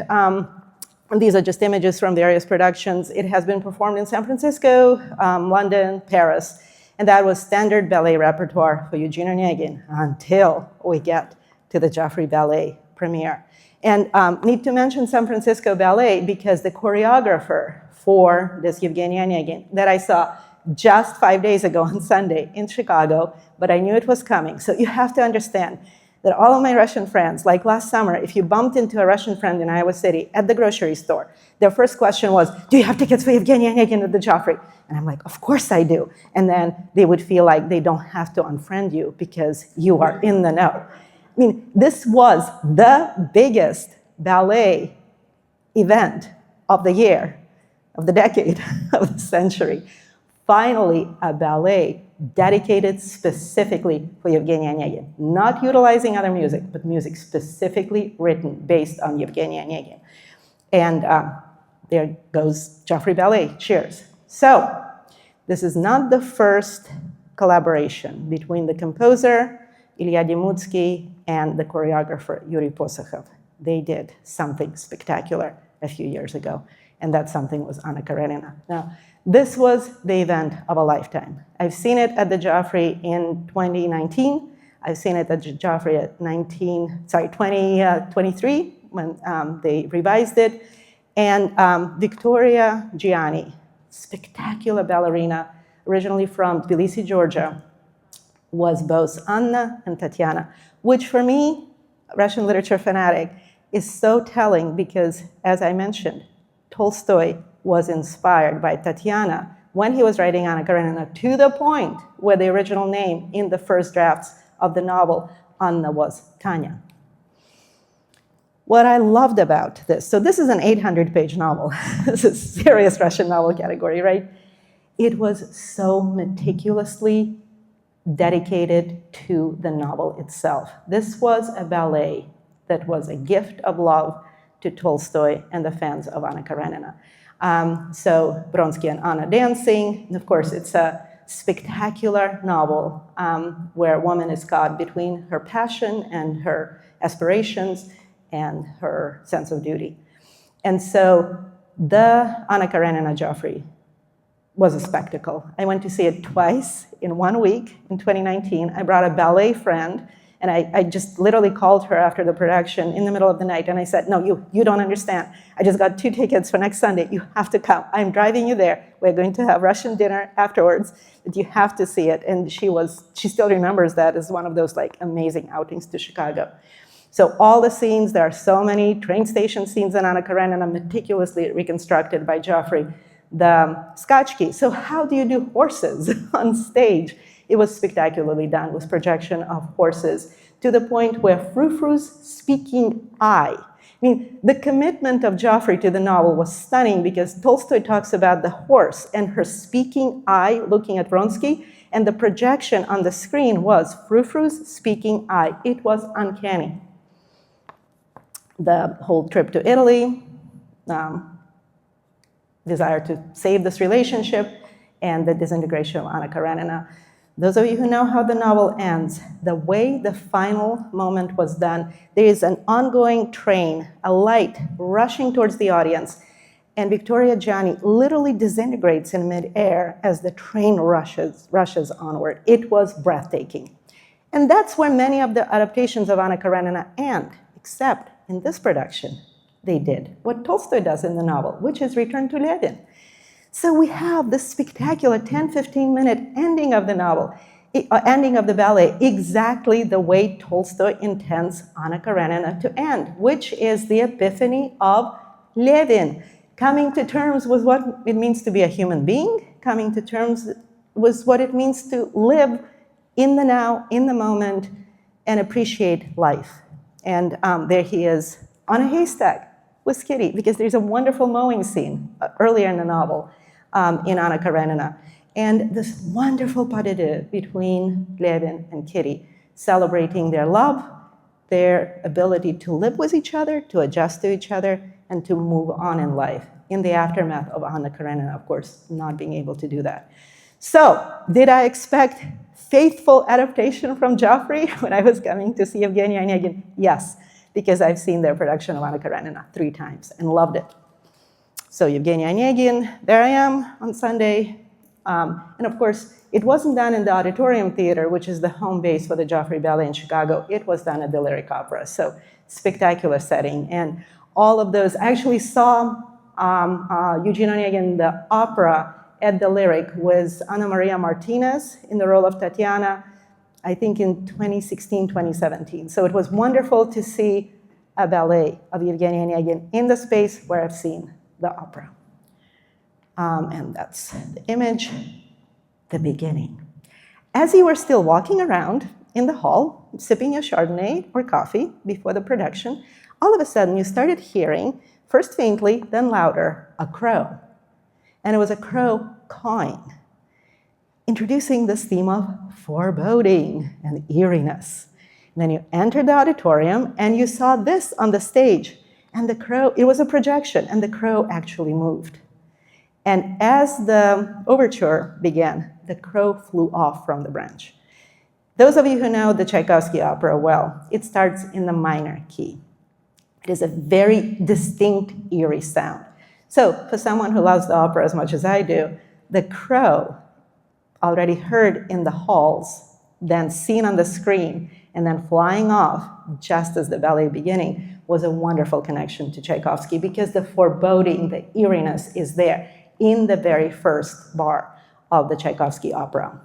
these are just images from various productions. It has been performed in San Francisco, London, Paris, and that was standard ballet repertoire for Eugene Onegin until we get to the Joffrey Ballet premiere. And need to mention San Francisco Ballet because the choreographer for this Eugene Onegin that I saw just 5 days ago on Sunday in Chicago, but I knew it was coming. So you have to understand that all of my Russian friends, like last summer, if you bumped into a Russian friend in Iowa City at the grocery store, their first question was, do you have tickets for Eugene Onegin at the Joffrey? And I'm like, of course I do. And then they would feel like they don't have to unfriend you because you are in the know. I mean, this was the biggest ballet event of the year, of the decade, of the century. Finally, a ballet dedicated specifically for Eugene Onegin, not utilizing other music, but music specifically written based on Eugene Onegin. And there goes Joffrey Ballet, cheers. So this is not the first collaboration between the composer, Ilya Demutsky, and the choreographer, Yuri Possokhov. They did something spectacular a few years ago. and that something was Anna Karenina. Now, this was the event of a lifetime. I've seen it at the Joffrey in 2019. I've seen it at Joffrey at 2023 when they revised it. And Victoria Gianni, spectacular ballerina, originally from Tbilisi, Georgia, was both Anna and Tatyana, which for me, Russian literature fanatic, is so telling because, as I mentioned, Tolstoy was inspired by Tatyana when he was writing Anna Karenina, to the point where the original name in the first drafts of the novel, Anna, was Tanya. What I loved about this, so this is an 800-page novel. This is serious Russian novel category, right? It was so meticulously dedicated to the novel itself. This was a ballet that was a gift of love to Tolstoy and the fans of Anna Karenina. So Vronsky and Anna dancing, and of course it's a spectacular novel where a woman is caught between her passion and her aspirations and her sense of duty. And so the Anna Karenina Joffrey was a spectacle. I went to see it twice in 1 week in 2019. I brought a ballet friend, and I just literally called her after the production in the middle of the night, and I said, no, you don't understand. I just got 2 tickets for next Sunday. You have to come. I'm driving you there. We're going to have Russian dinner afterwards, but you have to see it. And she still remembers that as one of those like amazing outings to Chicago. So all the scenes, there are so many train station scenes in Anna Karenina, meticulously reconstructed by Joffrey. The Skachki. So how do you do horses on stage? It was spectacularly done with projection of horses to the point where Frou-Frou's speaking eye. I mean, the commitment of Joffrey to the novel was stunning because Tolstoy talks about the horse and her speaking eye looking at Vronsky, and the projection on the screen was Frou-Frou's speaking eye. It was uncanny. The whole trip to Italy, desire to save this relationship, and the disintegration of Anna Karenina. Those of you who know how the novel ends, the way the final moment was done, there is an ongoing train, a light rushing towards the audience, and Victoria Gianni literally disintegrates in midair as the train rushes onward. It was breathtaking. And that's where many of the adaptations of Anna Karenina end, except in this production, they did what Tolstoy does in the novel, which is return to Levin. So we have this spectacular 10, 15-minute ending of the novel, ending of the ballet, exactly the way Tolstoy intends Anna Karenina to end, which is the epiphany of Levin, coming to terms with what it means to be a human being, coming to terms with what it means to live in the now, in the moment, and appreciate life. And there he is on a haystack with Kitty, because there's a wonderful mowing scene earlier in the novel in Anna Karenina. And this wonderful pas de deux between Levin and Kitty, celebrating their love, their ability to live with each other, to adjust to each other, and to move on in life, in the aftermath of Anna Karenina, of course, not being able to do that. So, did I expect faithful adaptation from Joffrey when I was coming to see Eugene Onegin? Yes, because I've seen their production of Anna Karenina 3 times and loved it. So Eugene Onegin, there I am on Sunday. And of course, it wasn't done in the Auditorium Theater, which is the home base for the Joffrey Ballet in Chicago. It was done at the Lyric Opera, so spectacular setting. And all of those, I actually saw Eugene Onegin, the opera at the Lyric, with Ana Maria Martinez in the role of Tatyana, I think in 2016, 2017. So it was wonderful to see a ballet of Eugene Onegin in the space where I've seen the opera. And that's the image, the beginning. As you were still walking around in the hall, sipping a Chardonnay or coffee before the production, all of a sudden you started hearing, first faintly, then louder, a crow. And it was a crow cawing, introducing this theme of foreboding and eeriness. And then you entered the auditorium and you saw this on the stage. And the crow, it was a projection, and the crow actually moved. And as the overture began, the crow flew off from the branch. Those of you who know the Tchaikovsky opera well, it starts in the minor key. It is a very distinct, eerie sound. So for someone who loves the opera as much as I do, the crow, already heard in the halls, then seen on the screen, and then flying off just as the ballet beginning, was a wonderful connection to Tchaikovsky because the foreboding, the eeriness is there in the very first bar of the Tchaikovsky opera.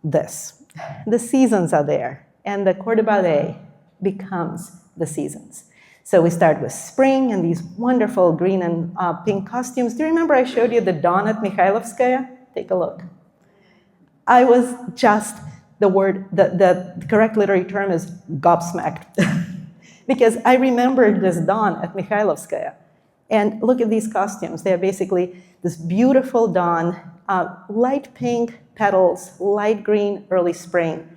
The seasons are there, and the corps de ballet becomes the seasons. So we start with spring and these wonderful green and pink costumes. Do you remember I showed you the dawn at Mikhailovskaya? Take a look. I was just, the correct literary term is gobsmacked. Because I remembered this dawn at Mikhailovskaya. And look at these costumes. They're basically this beautiful dawn, light pink petals, light green early spring.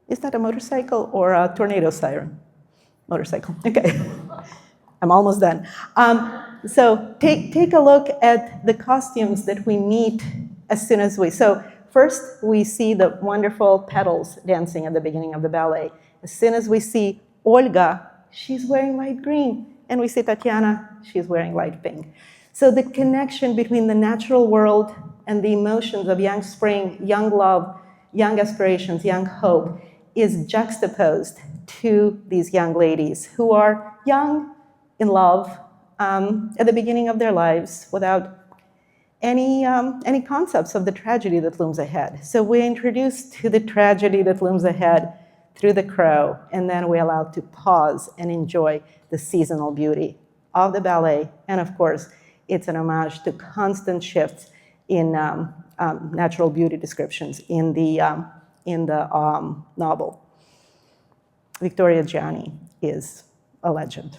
Is that a motorcycle or a tornado siren? Motorcycle, okay. I'm almost done. So take a look at the costumes that we meet as soon as so first we see the wonderful petals dancing at the beginning of the ballet. As soon as we see Olga, she's wearing light green. And we see Tatyana, she's wearing light pink. So the connection between the natural world and the emotions of young spring, young love, young aspirations, young hope is juxtaposed to these young ladies who are young, in love, at the beginning of their lives without any concepts of the tragedy that looms ahead. So we're introduced to the tragedy that looms ahead through the crow, and then we're allowed to pause and enjoy the seasonal beauty of the ballet. And of course, it's an homage to constant shifts in natural beauty descriptions in the novel. Victoria Gianni is a legend.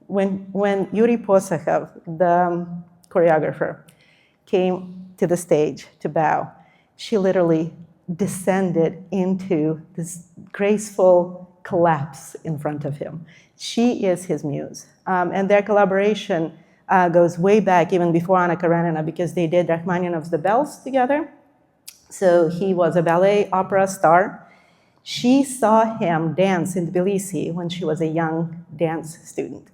When Yuri Possokhov, the choreographer, came to the stage to bow, she literally descended into this graceful collapse in front of him. She is his muse. And their collaboration goes way back, even before Anna Karenina, because they did Rachmaninoff's The Bells together. So he was a ballet opera star. She saw him dance in Tbilisi when she was a young dance student.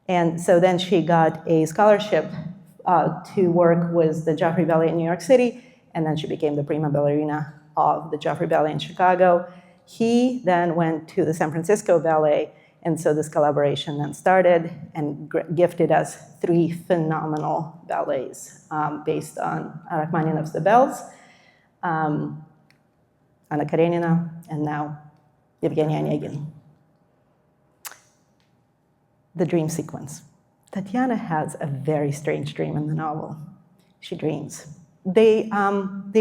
And so then she got a scholarship to work with the Joffrey Ballet in New York City, and then she became the prima ballerina of the Joffrey Ballet in Chicago. He then went to the San Francisco Ballet, and so this collaboration then started and gifted us 3 phenomenal ballets based on Rachmaninoff's The Bells, Anna Karenina, and now Eugene Onegin. The dream sequence. Tatyana has a very strange dream in the novel. She dreams. They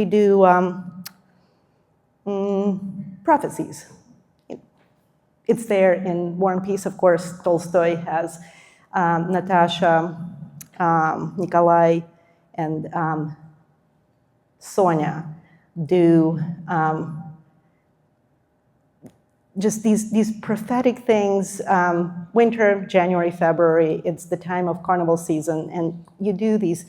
do prophecies. It's there in War and Peace, of course. Tolstoy has Natasha, Nikolai, and Sonia do just these prophetic things. Winter, January, February, it's the time of carnival season, and you do these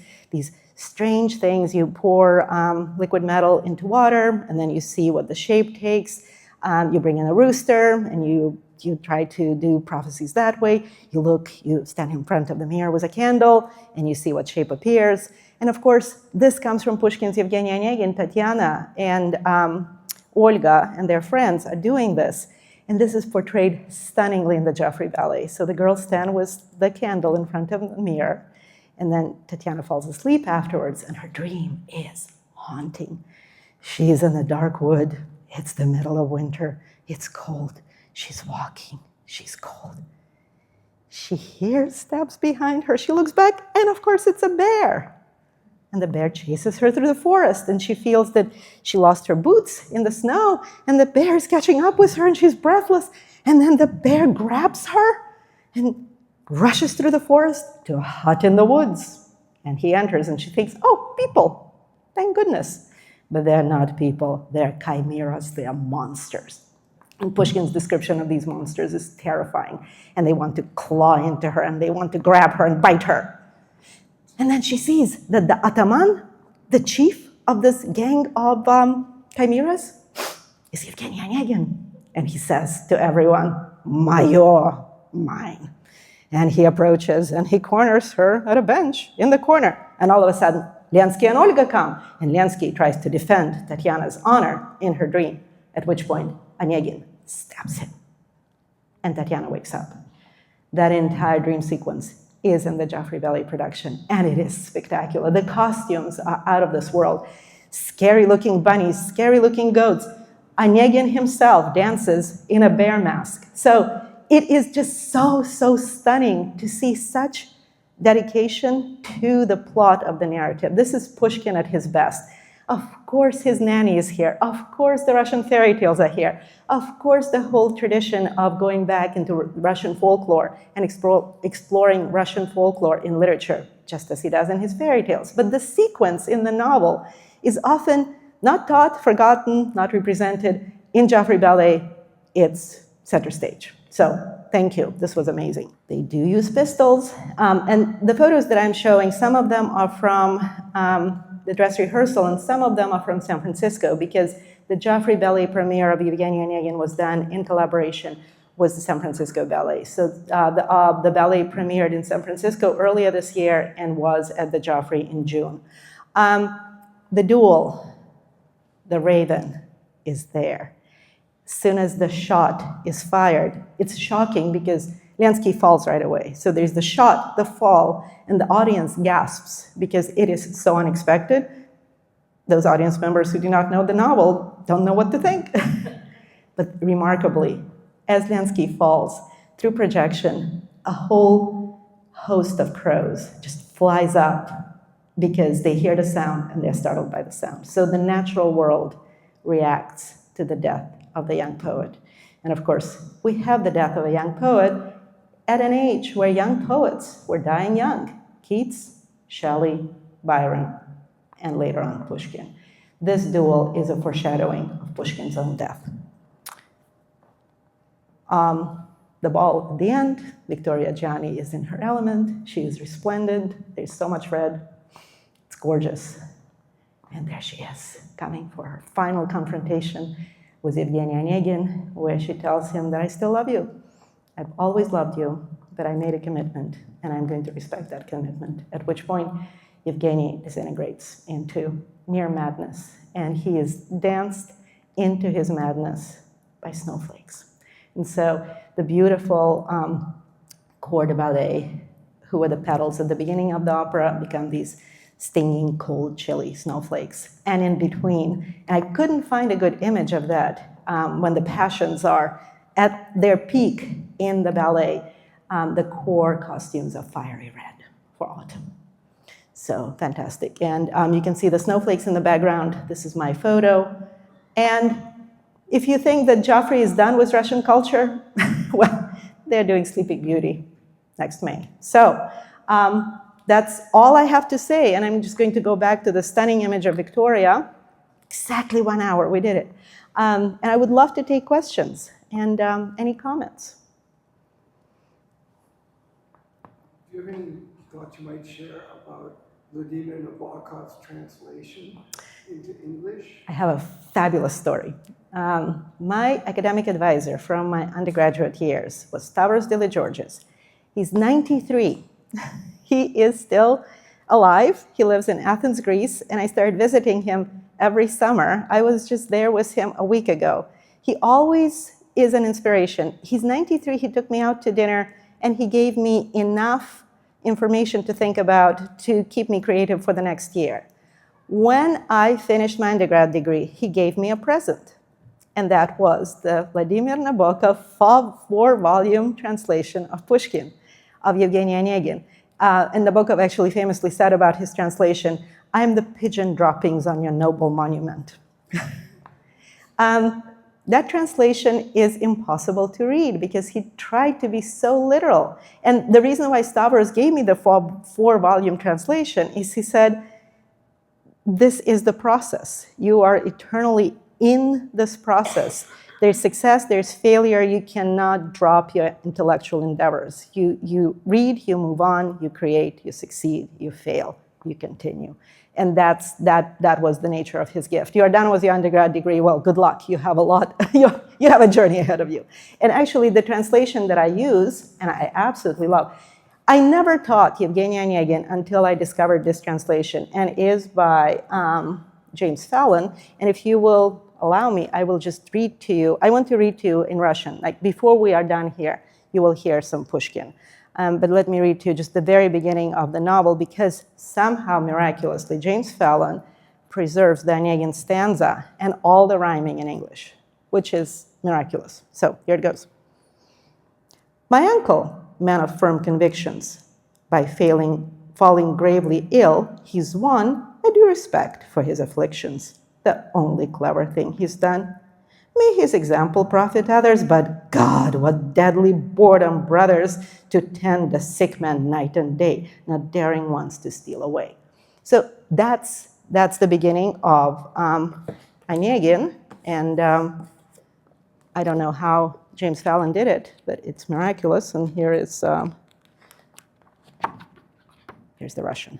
strange things. You pour liquid metal into water, and then you see what the shape takes. You bring in a rooster, and you try to do prophecies that way. You stand in front of the mirror with a candle, and you see what shape appears. And of course, this comes from Pushkin's Eugene Onegin. Tatyana and Olga and their friends are doing this. And this is portrayed stunningly in the Joffrey Ballet. So the girls stand with the candle in front of the mirror, and then Tatyana falls asleep afterwards, and her dream is haunting. She's in the dark wood. It's the middle of winter. It's cold. She's walking. She's cold. She hears steps behind her. She looks back, and of course, it's a bear. And the bear chases her through the forest, and she feels that she lost her boots in the snow, and the bear is catching up with her, and she's breathless. And then the bear grabs her and rushes through the forest to a hut in the woods. And he enters, and she thinks, oh, people, thank goodness. But they're not people. They're chimeras. They are monsters. And Pushkin's description of these monsters is terrifying. And they want to claw into her, and they want to grab her and bite her. And then she sees that the ataman, the chief of this gang of chimeras, is Eugene Onegin. And he says to everyone, Mayor, mine. And he approaches and he corners her at a bench in the corner. And all of a sudden, Lensky and Olga come. And Lensky tries to defend Tatyana's honor in her dream, at which point Onegin stabs him. And Tatyana wakes up. That entire dream sequence is in the Joffrey Ballet production, and it is spectacular. The costumes are out of this world. Scary-looking bunnies, scary-looking goats. Onegin himself dances in a bear mask. So it is just so, so stunning to see such dedication to the plot of the narrative. This is Pushkin at his best. Of course his nanny is here. Of course the Russian fairy tales are here. Of course the whole tradition of going back into Russian folklore and exploring Russian folklore in literature, just as he does in his fairy tales. But the sequence in the novel is often not taught, forgotten, not represented. In Joffrey Ballet, it's center stage. So thank you, this was amazing. They do use pistols, and the photos that I'm showing, some of them are from the dress rehearsal, and some of them are from San Francisco, because the Joffrey Ballet premiere of Eugene Onegin was done in collaboration with the San Francisco Ballet. So the ballet premiered in San Francisco earlier this year and was at the Joffrey in June. The duel, the Raven, is there. As soon as the shot is fired, it's shocking because Lensky falls right away. So there's the shot, the fall, and the audience gasps because it is so unexpected. Those audience members who do not know the novel don't know what to think. But remarkably, as Lensky falls, through projection, a whole host of crows just flies up because they hear the sound and they're startled by the sound. So the natural world reacts to the death of the young poet. And of course, we have the death of a young poet at an age where young poets were dying young. Keats, Shelley, Byron, and later on Pushkin. This duel is a foreshadowing of Pushkin's own death. The ball at the end, Victoria Gianni is in her element. She is resplendent. There's so much red. It's gorgeous. And there she is, coming for her final confrontation with Evgeny Onegin, where she tells him that I still love you. I've always loved you, but I made a commitment, and I'm going to respect that commitment. At which point, Evgeny disintegrates into near madness, and he is danced into his madness by snowflakes. And so the beautiful corps de ballet, who were the petals at the beginning of the opera, become these stinging, cold, chilly snowflakes. And in between, and I couldn't find a good image of that when the passions are at their peak in the ballet, the core costumes are fiery red for autumn. So fantastic. And you can see the snowflakes in the background. This is my photo. And if you think that Joffrey is done with Russian culture, well, they're doing Sleeping Beauty next May. So that's all I have to say. And I'm just going to go back to the stunning image of Victoria. Exactly 1 hour, we did it. And I would love to take questions and any comments. Do you have any thoughts you might share about Vladimir Nabokov's translation into English? I have a fabulous story. My academic advisor from my undergraduate years was Stavros Diligeorgis. He's 93. He is still alive. He lives in Athens, Greece, and I started visiting him every summer. I was just there with him a week ago. He always is an inspiration. He's 93. He took me out to dinner, and he gave me enough information to think about to keep me creative for the next year. When I finished my undergrad degree, he gave me a present, and that was the Vladimir Nabokov 4-volume translation of Pushkin, of Eugene Onegin. And Nabokov actually famously said about his translation, "I'm the pigeon droppings on your noble monument." That translation is impossible to read because he tried to be so literal. And the reason why Stavros gave me the 4-volume translation is he said, this is the process. You are eternally in this process. There's success, there's failure. You cannot drop your intellectual endeavors. You read, you move on, you create, you succeed, you fail, you continue. And that was the nature of his gift. You are done with your undergrad degree, well, good luck. You have a lot, you have a journey ahead of you. And actually, the translation that I use, and I absolutely love, I never taught Eugene Onegin until I discovered this translation, and it is by James Fallon. And if you will allow me, I will just read to you. I want to read to you in Russian. Like before we are done here, you will hear some Pushkin. But let me read to you just the very beginning of the novel, because somehow, miraculously, James Fallon preserves the Onegin stanza and all the rhyming in English, which is miraculous. So here it goes. My uncle, man of firm convictions, by falling gravely ill, he's won a due respect for his afflictions, the only clever thing he's done. May his example profit others, but God, what deadly boredom, brothers, to tend the sick man night and day, not daring once to steal away. So that's the beginning of Onegin, and I don't know how James Fallon did it, but it's miraculous, and here's the Russian.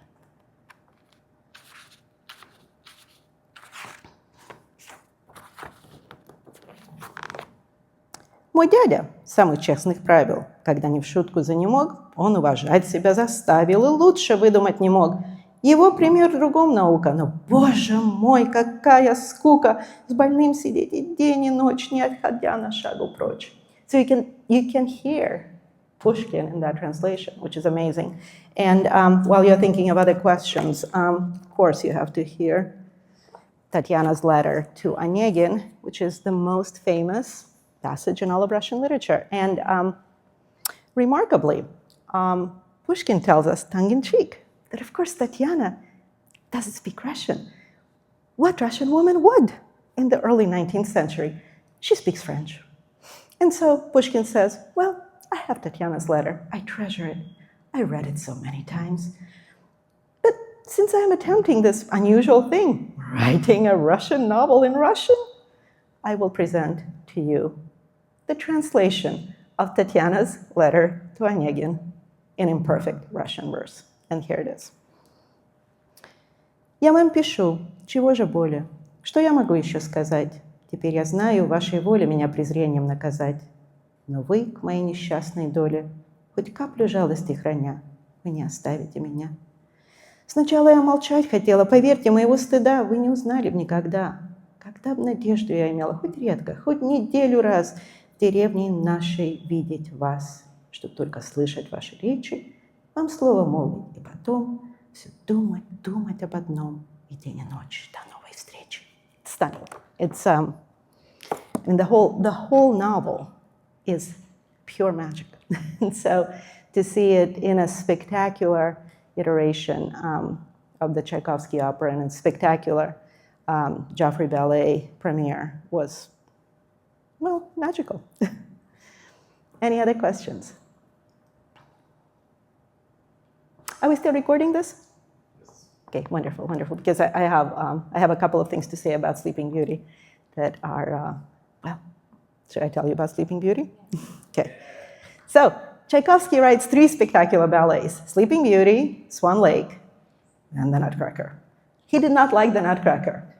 Мой дядя, самых честных правил, когда не в шутку занемог, он уважать себя заставил и лучше выдумать не мог. Его пример другом наука, но, боже мой, какая скука, с больным сидеть и день и ночь, не отходя на шагу прочь. So you can hear Pushkin in that translation, which is amazing. And while you're thinking of other questions, of course you have to hear Tatyana's letter to Onegin, which is the most famous passage in all of Russian literature. And remarkably, Pushkin tells us tongue-in-cheek that, of course, Tatyana doesn't speak Russian. What Russian woman would in the early 19th century? She speaks French. And so Pushkin says, well, I have Tatyana's letter. I treasure it. I read it so many times. But since I'm attempting this unusual thing, writing a Russian novel in Russian, I will present to you the translation of Tatyana's letter to Onegin in imperfect Russian verse. And here it is. Я вам пишу, чего же более? Что я могу еще сказать? Теперь я знаю, вашей воле меня презрением наказать. Но вы, к моей несчастной доле, хоть каплю жалости храня, вы не оставите меня. Сначала я молчать хотела, поверьте, моего стыда вы не узнали б никогда. Когда б надежду я имела, хоть редко, хоть неделю раз, в деревне нашей видеть вас, чтоб только слышать ваши речи, вам слово молвить, и потом все думать, думать об одном, и день и ночь до новой встречи. It's stunning. It's and the whole novel is pure magic. And so to see it in a spectacular iteration of the Tchaikovsky opera and a spectacular Joffrey Ballet premiere was, well, magical. Any other questions? Are we still recording this? Yes. Okay, wonderful, wonderful. Because I have a couple of things to say about Sleeping Beauty that are, well, should I tell you about Sleeping Beauty? Okay. So Tchaikovsky writes 3 spectacular ballets: Sleeping Beauty, Swan Lake, and The Nutcracker. He did not like The Nutcracker.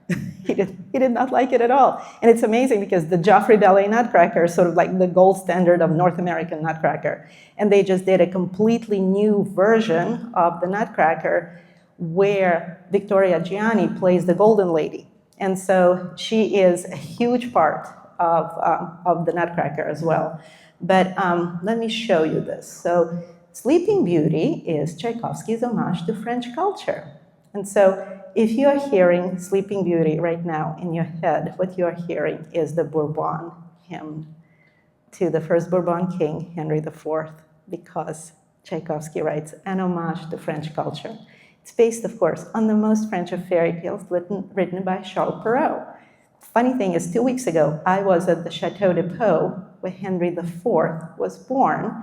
He did not like it at all. And it's amazing because the Joffrey Ballet Nutcracker is sort of like the gold standard of North American Nutcracker. And they just did a completely new version of the Nutcracker where Victoria Gianni plays the Golden Lady. And so she is a huge part of the Nutcracker as well. But let me show you this. So Sleeping Beauty is Tchaikovsky's homage to French culture. And so if you are hearing Sleeping Beauty right now in your head, what you are hearing is the Bourbon hymn to the first Bourbon king, Henry IV, because Tchaikovsky writes an homage to French culture. It's based, of course, on the most French of fairy tales written by Charles Perrault. Funny thing is, 2 weeks ago, I was at the Chateau de Pau, where Henry IV was born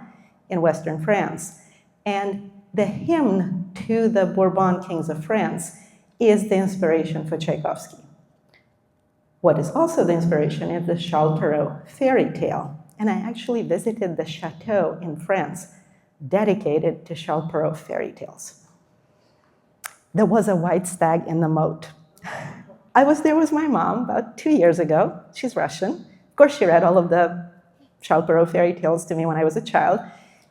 in Western France. And the hymn to the Bourbon kings of France is the inspiration for Tchaikovsky. What is also the inspiration is the Charles Perrault fairy tale. And I actually visited the chateau in France dedicated to Charles Perrault fairy tales. there was a white stag in the moat. I was there with my mom about 2 years ago. She's Russian. Of course, she read all of the Charles Perrault fairy tales to me when I was a child.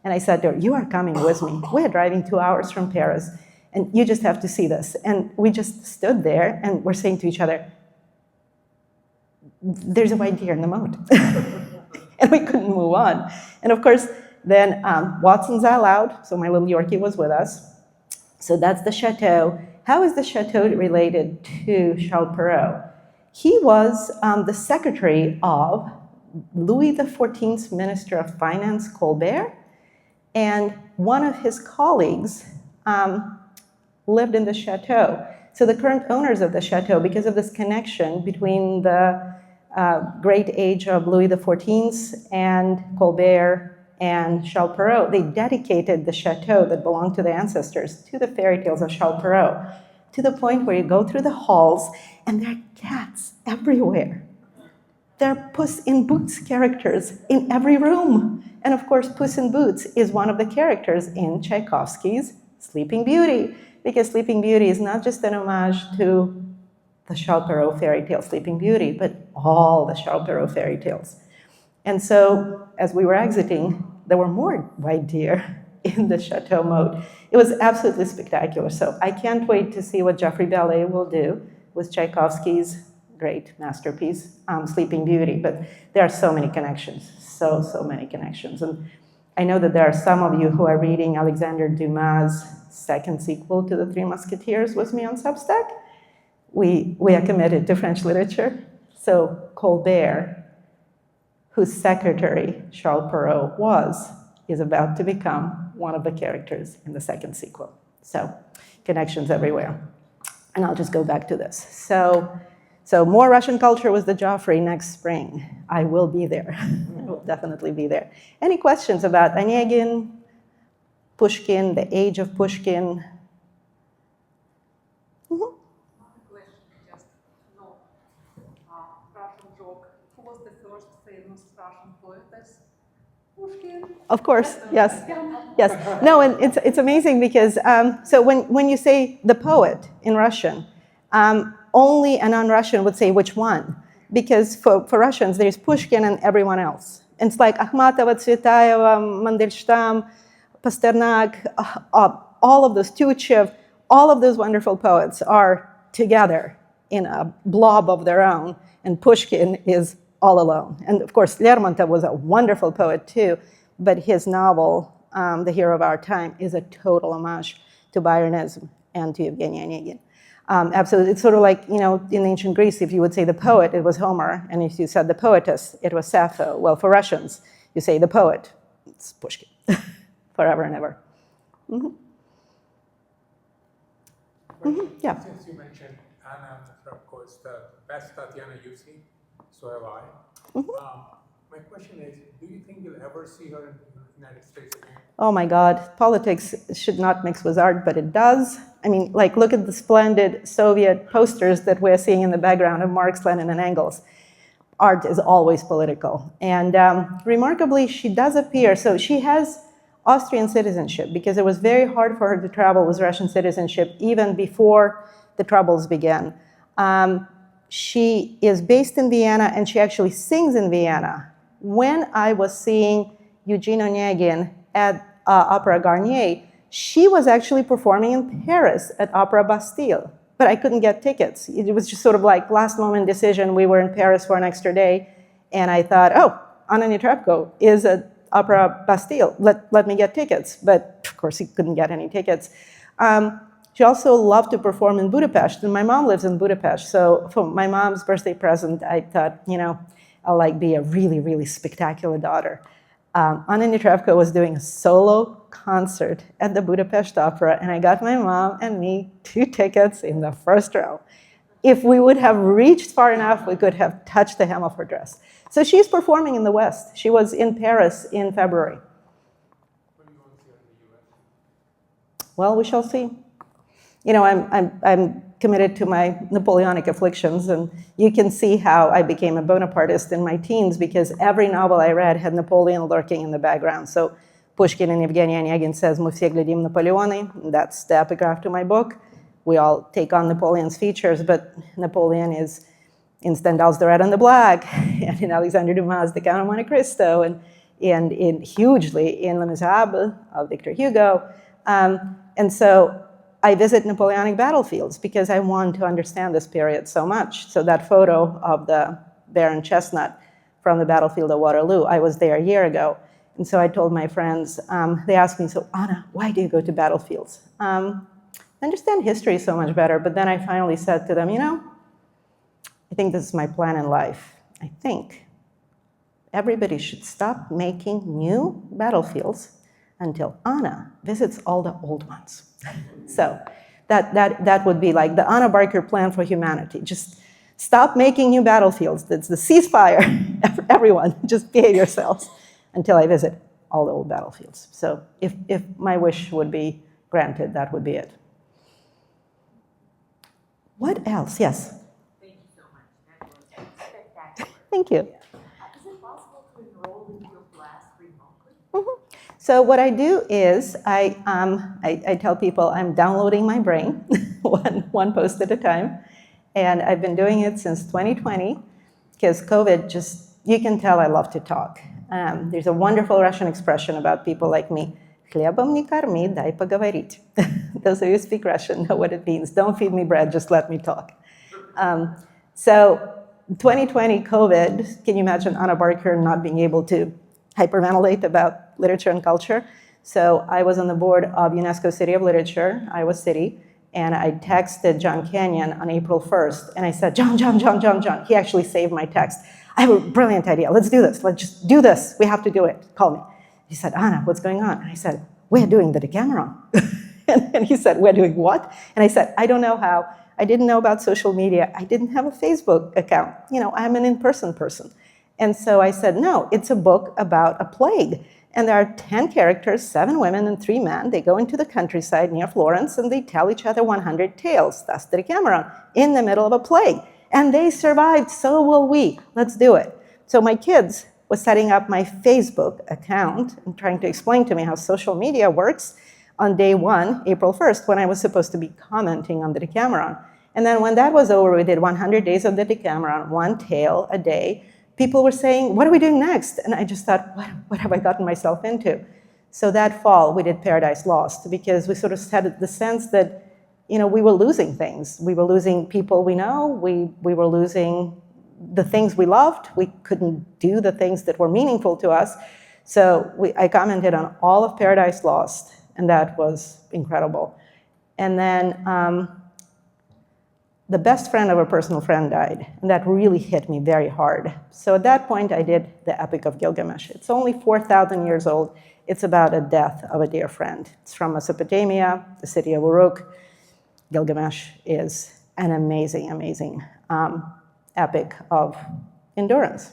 And I said to her, you are coming with me. We're driving 2 hours from Paris, and you just have to see this. And we just stood there, and we're saying to each other, there's a white deer in the moat. And we couldn't move on. And of course, then Watson's allowed, so my little Yorkie was with us. So that's the chateau. How is the chateau related to Charles Perrault? He was the secretary of Louis XIV's Minister of Finance, Colbert, and one of his colleagues lived in the chateau. So the current owners of the chateau, because of this connection between the great age of Louis XIV and Colbert and Charles Perrault, they dedicated the chateau that belonged to the ancestors to the fairy tales of Charles Perrault, to the point where you go through the halls and there are cats everywhere. There are Puss in Boots characters in every room. And of course, Puss in Boots is one of the characters in Tchaikovsky's Sleeping Beauty, because Sleeping Beauty is not just an homage to the Charles Perrault fairy tale Sleeping Beauty, but all the Charles Perrault fairy tales. And so, as we were exiting, there were more white deer in the chateau moat. It was absolutely spectacular. So I can't wait to see what Joffrey Ballet will do with Tchaikovsky's great masterpiece, Sleeping Beauty. But there are so many connections, so many connections. And I know that there are some of you who are reading Alexander Dumas' second sequel to The Three Musketeers with me on Substack. We are committed to French literature. So Colbert, whose secretary Charles Perrault was, is about to become one of the characters in the second sequel. So connections everywhere. And I'll just go back to this. So more Russian culture with the Joffrey next spring. I will be there. I will definitely be there. Any questions about Onegin, Pushkin, the age of Pushkin? Mm-hmm. Pushkin. Of course, yes, yes. No, and it's amazing because, so when you say the poet in Russian, only a non-Russian would say which one, because for Russians, there's Pushkin and everyone else. And it's like Akhmatova, Tsvetaeva, Mandelstam, Pasternak, all of those, Tuchev, all of those wonderful poets are together in a blob of their own, and Pushkin is all alone. And of course, Lermontov was a wonderful poet too, but his novel, The Hero of Our Time, is a total homage to Byronism and to Eugene Onegin. Absolutely, it's sort of like, in ancient Greece, if you would say the poet, it was Homer, and if you said the poetess, it was Sappho. Well, for Russians, you say the poet, it's Pushkin, forever and ever. Mm-hmm. Mm-hmm. Yeah. Since you mentioned Anna Netrebko is the best Tatyana you've seen, so have I. Mm-hmm. My question is, do you think you'll ever see her in the United States again? Oh my God, politics should not mix with art, but it does. I mean, like, look at the splendid Soviet posters that we're seeing in the background of Marx, Lenin, and Engels. Art is always political. And remarkably, she does appear, so she has Austrian citizenship, because it was very hard for her to travel with Russian citizenship even before the Troubles began. She is based in Vienna, and she actually sings in Vienna. When I was seeing Eugene Onegin at Opéra Garnier, she was actually performing in Paris at Opéra Bastille, but I couldn't get tickets. It was just sort of like last moment decision. We were in Paris for an extra day, and I thought, oh, Anna Netrebko is at Opéra Bastille. Let me get tickets. But of course, he couldn't get any tickets. She also loved to perform in Budapest, and my mom lives in Budapest. So for my mom's birthday present, I thought, I'll be a really, really spectacular daughter. Anna Netrebko was doing a solo concert at the Budapest Opera, and I got my mom and me 2 tickets in the first row. If we would have reached far enough, we could have touched the hem of her dress. So she's performing in the West. She was in Paris in February. When are you going to see her in the US? Well, we shall see. I'm committed to my Napoleonic afflictions, and you can see how I became a Bonapartist in my teens, because every novel I read had Napoleon lurking in the background. So Pushkin and Eugene Onegin says, "Мы все глядим Наполеоны." That's the epigraph to my book. we all take on Napoleon's features, but Napoleon is in Stendhal's The Red and the Black, and in Alexandre Dumas' The Count of Monte Cristo, and hugely in Les Miserables of Victor Hugo. And so I visit Napoleonic battlefields because I want to understand this period so much. So that photo of the Baron Chestnut from the battlefield of Waterloo, I was there a year ago. And so I told my friends, they asked me, so Anna, why do you go to battlefields? I understand history so much better, but then I finally said to them, I think this is my plan in life. I think everybody should stop making new battlefields until Anna visits all the old ones. So that would be like the Anna Barker plan for humanity. Just stop making new battlefields. That's the ceasefire. Everyone, just behave yourselves until I visit all the old battlefields. So if my wish would be granted, that would be it. What else? Yes? Thank you so much. That was spectacular. Thank you. Is it possible to enroll in your class remotely? Mm-hmm. So what I do is I tell people I'm downloading my brain, one post at a time. And I've been doing it since 2020 because COVID you can tell I love to talk. There's a wonderful Russian expression about people like me. Хлебом не корми, дай поговорить. Those of you who speak Russian know what it means. Don't feed me bread, just let me talk. So 2020 COVID, can you imagine Anna Barker not being able to hyperventilate about literature and culture? So I was on the board of UNESCO City of Literature, Iowa City, and I texted John Kenyon on April 1st, and I said, John. He actually saved my text. I have a brilliant idea. Let's do this. Let's just do this. We have to do it. Call me. He said, Anna, what's going on? And I said, we're doing the Decameron. And he said, we're doing what? And I said, I don't know how. I didn't know about social media. I didn't have a Facebook account. I'm an in-person person. And so I said, no, it's a book about a plague. And there are 10 characters, 7 women and 3 men. They go into the countryside near Florence and they tell each other 100 tales. That's the Decameron, in the middle of a plague. And they survived, so will we. Let's do it. So my kids was setting up my Facebook account and trying to explain to me how social media works on day 1, April 1st, when I was supposed to be commenting on the Decameron. And then when that was over, we did 100 days of the Decameron, 1 tale a day. People were saying, what are we doing next? And I just thought, what have I gotten myself into? So that fall, we did Paradise Lost, because we sort of had the sense that, we were losing things. We were losing people we know. We were losing the things we loved. We couldn't do the things that were meaningful to us. So I commented on all of Paradise Lost, and that was incredible. And then the best friend of a personal friend died, and that really hit me very hard. So at that point, I did the Epic of Gilgamesh. It's only 4,000 years old. It's about a death of a dear friend. It's from Mesopotamia, the city of Uruk. Gilgamesh is an amazing, amazing epic of endurance.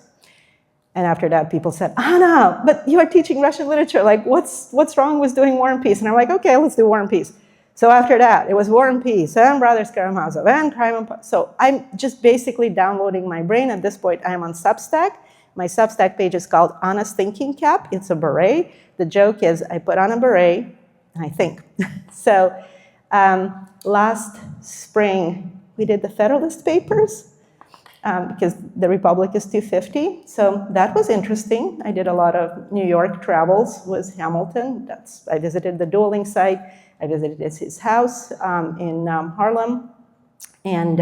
And after that, people said, Anna, but you are teaching Russian literature. Like, what's wrong with doing War and Peace? And I'm like, okay, let's do War and Peace. So after that, it was War and Peace, and Brothers Karamazov, and Crime and Punishment. So I'm just basically downloading my brain. At this point, I'm on Substack. My Substack page is called Anna's Thinking Cap. It's a beret. The joke is I put on a beret, and I think. So last spring, we did the Federalist Papers, because the Republic is 250. So that was interesting. I did a lot of New York travels with Hamilton. I visited the dueling site. I visited his house in Harlem, and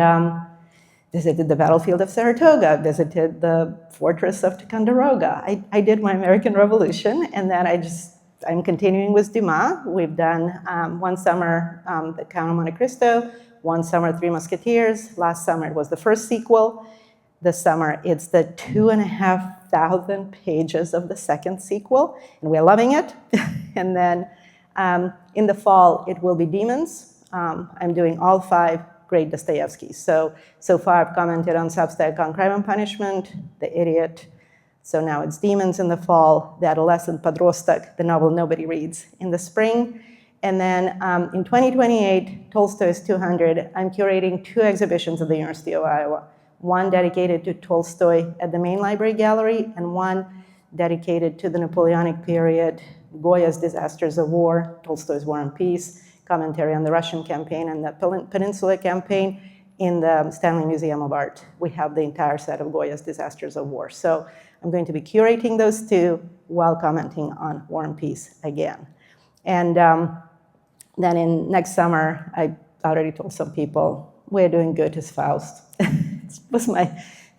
visited the battlefield of Saratoga, visited the fortress of Ticonderoga. I did my American Revolution, and then I'm continuing with Dumas. We've done one summer, The Count of Monte Cristo, one summer, Three Musketeers. Last summer, it was the first sequel. This summer, it's the 2,500 pages of the second sequel, and we're loving it. And then in the fall, it will be Demons. I'm doing all 5 great Dostoevskys. So far, I've commented on Substack on Crime and Punishment, The Idiot. So now it's Demons in the fall, The Adolescent Podrostok, the novel nobody reads, in the spring. And then in 2028, Tolstoy's 200, I'm curating 2 exhibitions at the University of Iowa. One dedicated to Tolstoy at the main library gallery, and one dedicated to the Napoleonic period, Goya's Disasters of War, Tolstoy's War and Peace, commentary on the Russian campaign and the Peninsula campaign. In the Stanley Museum of Art, we have the entire set of Goya's Disasters of War. So I'm going to be curating those two while commenting on War and Peace again. And then in next summer, I already told some people, we're doing Goethe's Faust. It was my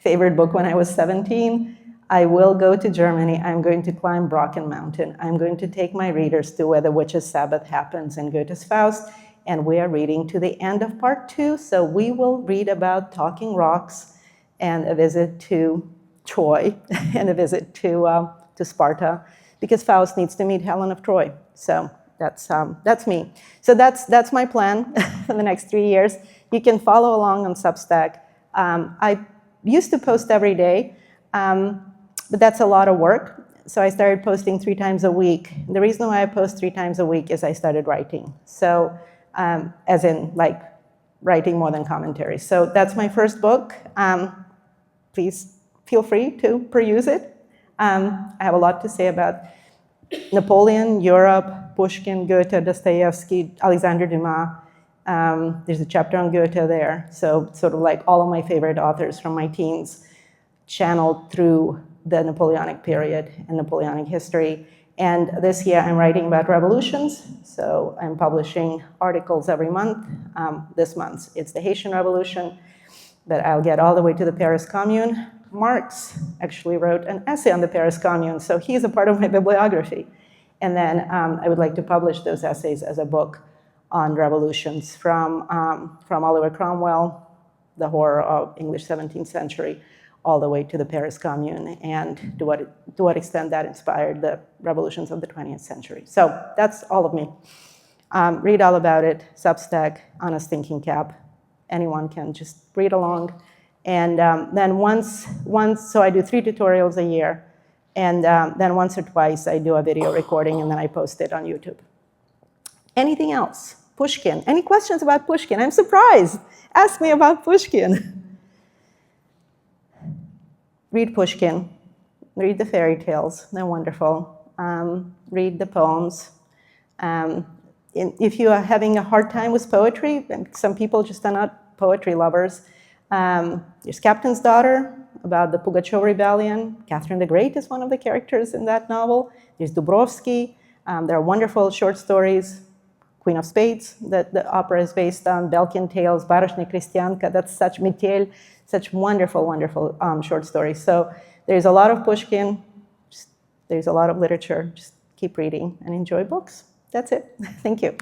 favorite book when I was 17. I will go to Germany. I'm going to climb Brocken Mountain. I'm going to take my readers to where the witches' Sabbath happens in Goethe's Faust. And we are reading to the end of part 2. So we will read about talking rocks and a visit to Troy and a visit to Sparta, because Faust needs to meet Helen of Troy. So that's me. So that's my plan for the next 3 years. You can follow along on Substack. I used to post every day, but that's a lot of work. So I started posting 3 times a week. The reason why I post 3 times a week is I started writing. So as in like writing more than commentary. So that's my first book. Please feel free to peruse it. I have a lot to say about Napoleon, Europe, Pushkin, Goethe, Dostoevsky, Alexander Dumas. There's a chapter on Goethe there. So sort of like all of my favorite authors from my teens channeled through the Napoleonic period and Napoleonic history. And this year I'm writing about revolutions. So I'm publishing articles every month. This month it's the Haitian Revolution, but I'll get all the way to the Paris Commune. Marx actually wrote an essay on the Paris Commune, so he's a part of my bibliography. And then I would like to publish those essays as a book on revolutions from Oliver Cromwell, the horror of English 17th century, all the way to the Paris Commune, and to what extent that inspired the revolutions of the 20th century. So that's all of me. Read all about it, Substack, Honest Thinking Cap. Anyone can just read along. And then so I do 3 tutorials a year, and then once or twice I do a video recording, and then I post it on YouTube. Anything else? Pushkin. Any questions about Pushkin? I'm surprised. Ask me about Pushkin. Read Pushkin. Read the fairy tales. They're wonderful. Read the poems. If you are having a hard time with poetry, and some people just are not poetry lovers, there's Captain's Daughter, about the Pugachev Rebellion. Catherine the Great is one of the characters in that novel. There's Dubrovsky. There are wonderful short stories. Queen of Spades, that the opera is based on, Belkin Tales, Barышня Крестьянка, that's such Metel, such wonderful, wonderful short stories. So there's a lot of Pushkin, there's a lot of literature. Just keep reading and enjoy books. That's it. Thank you.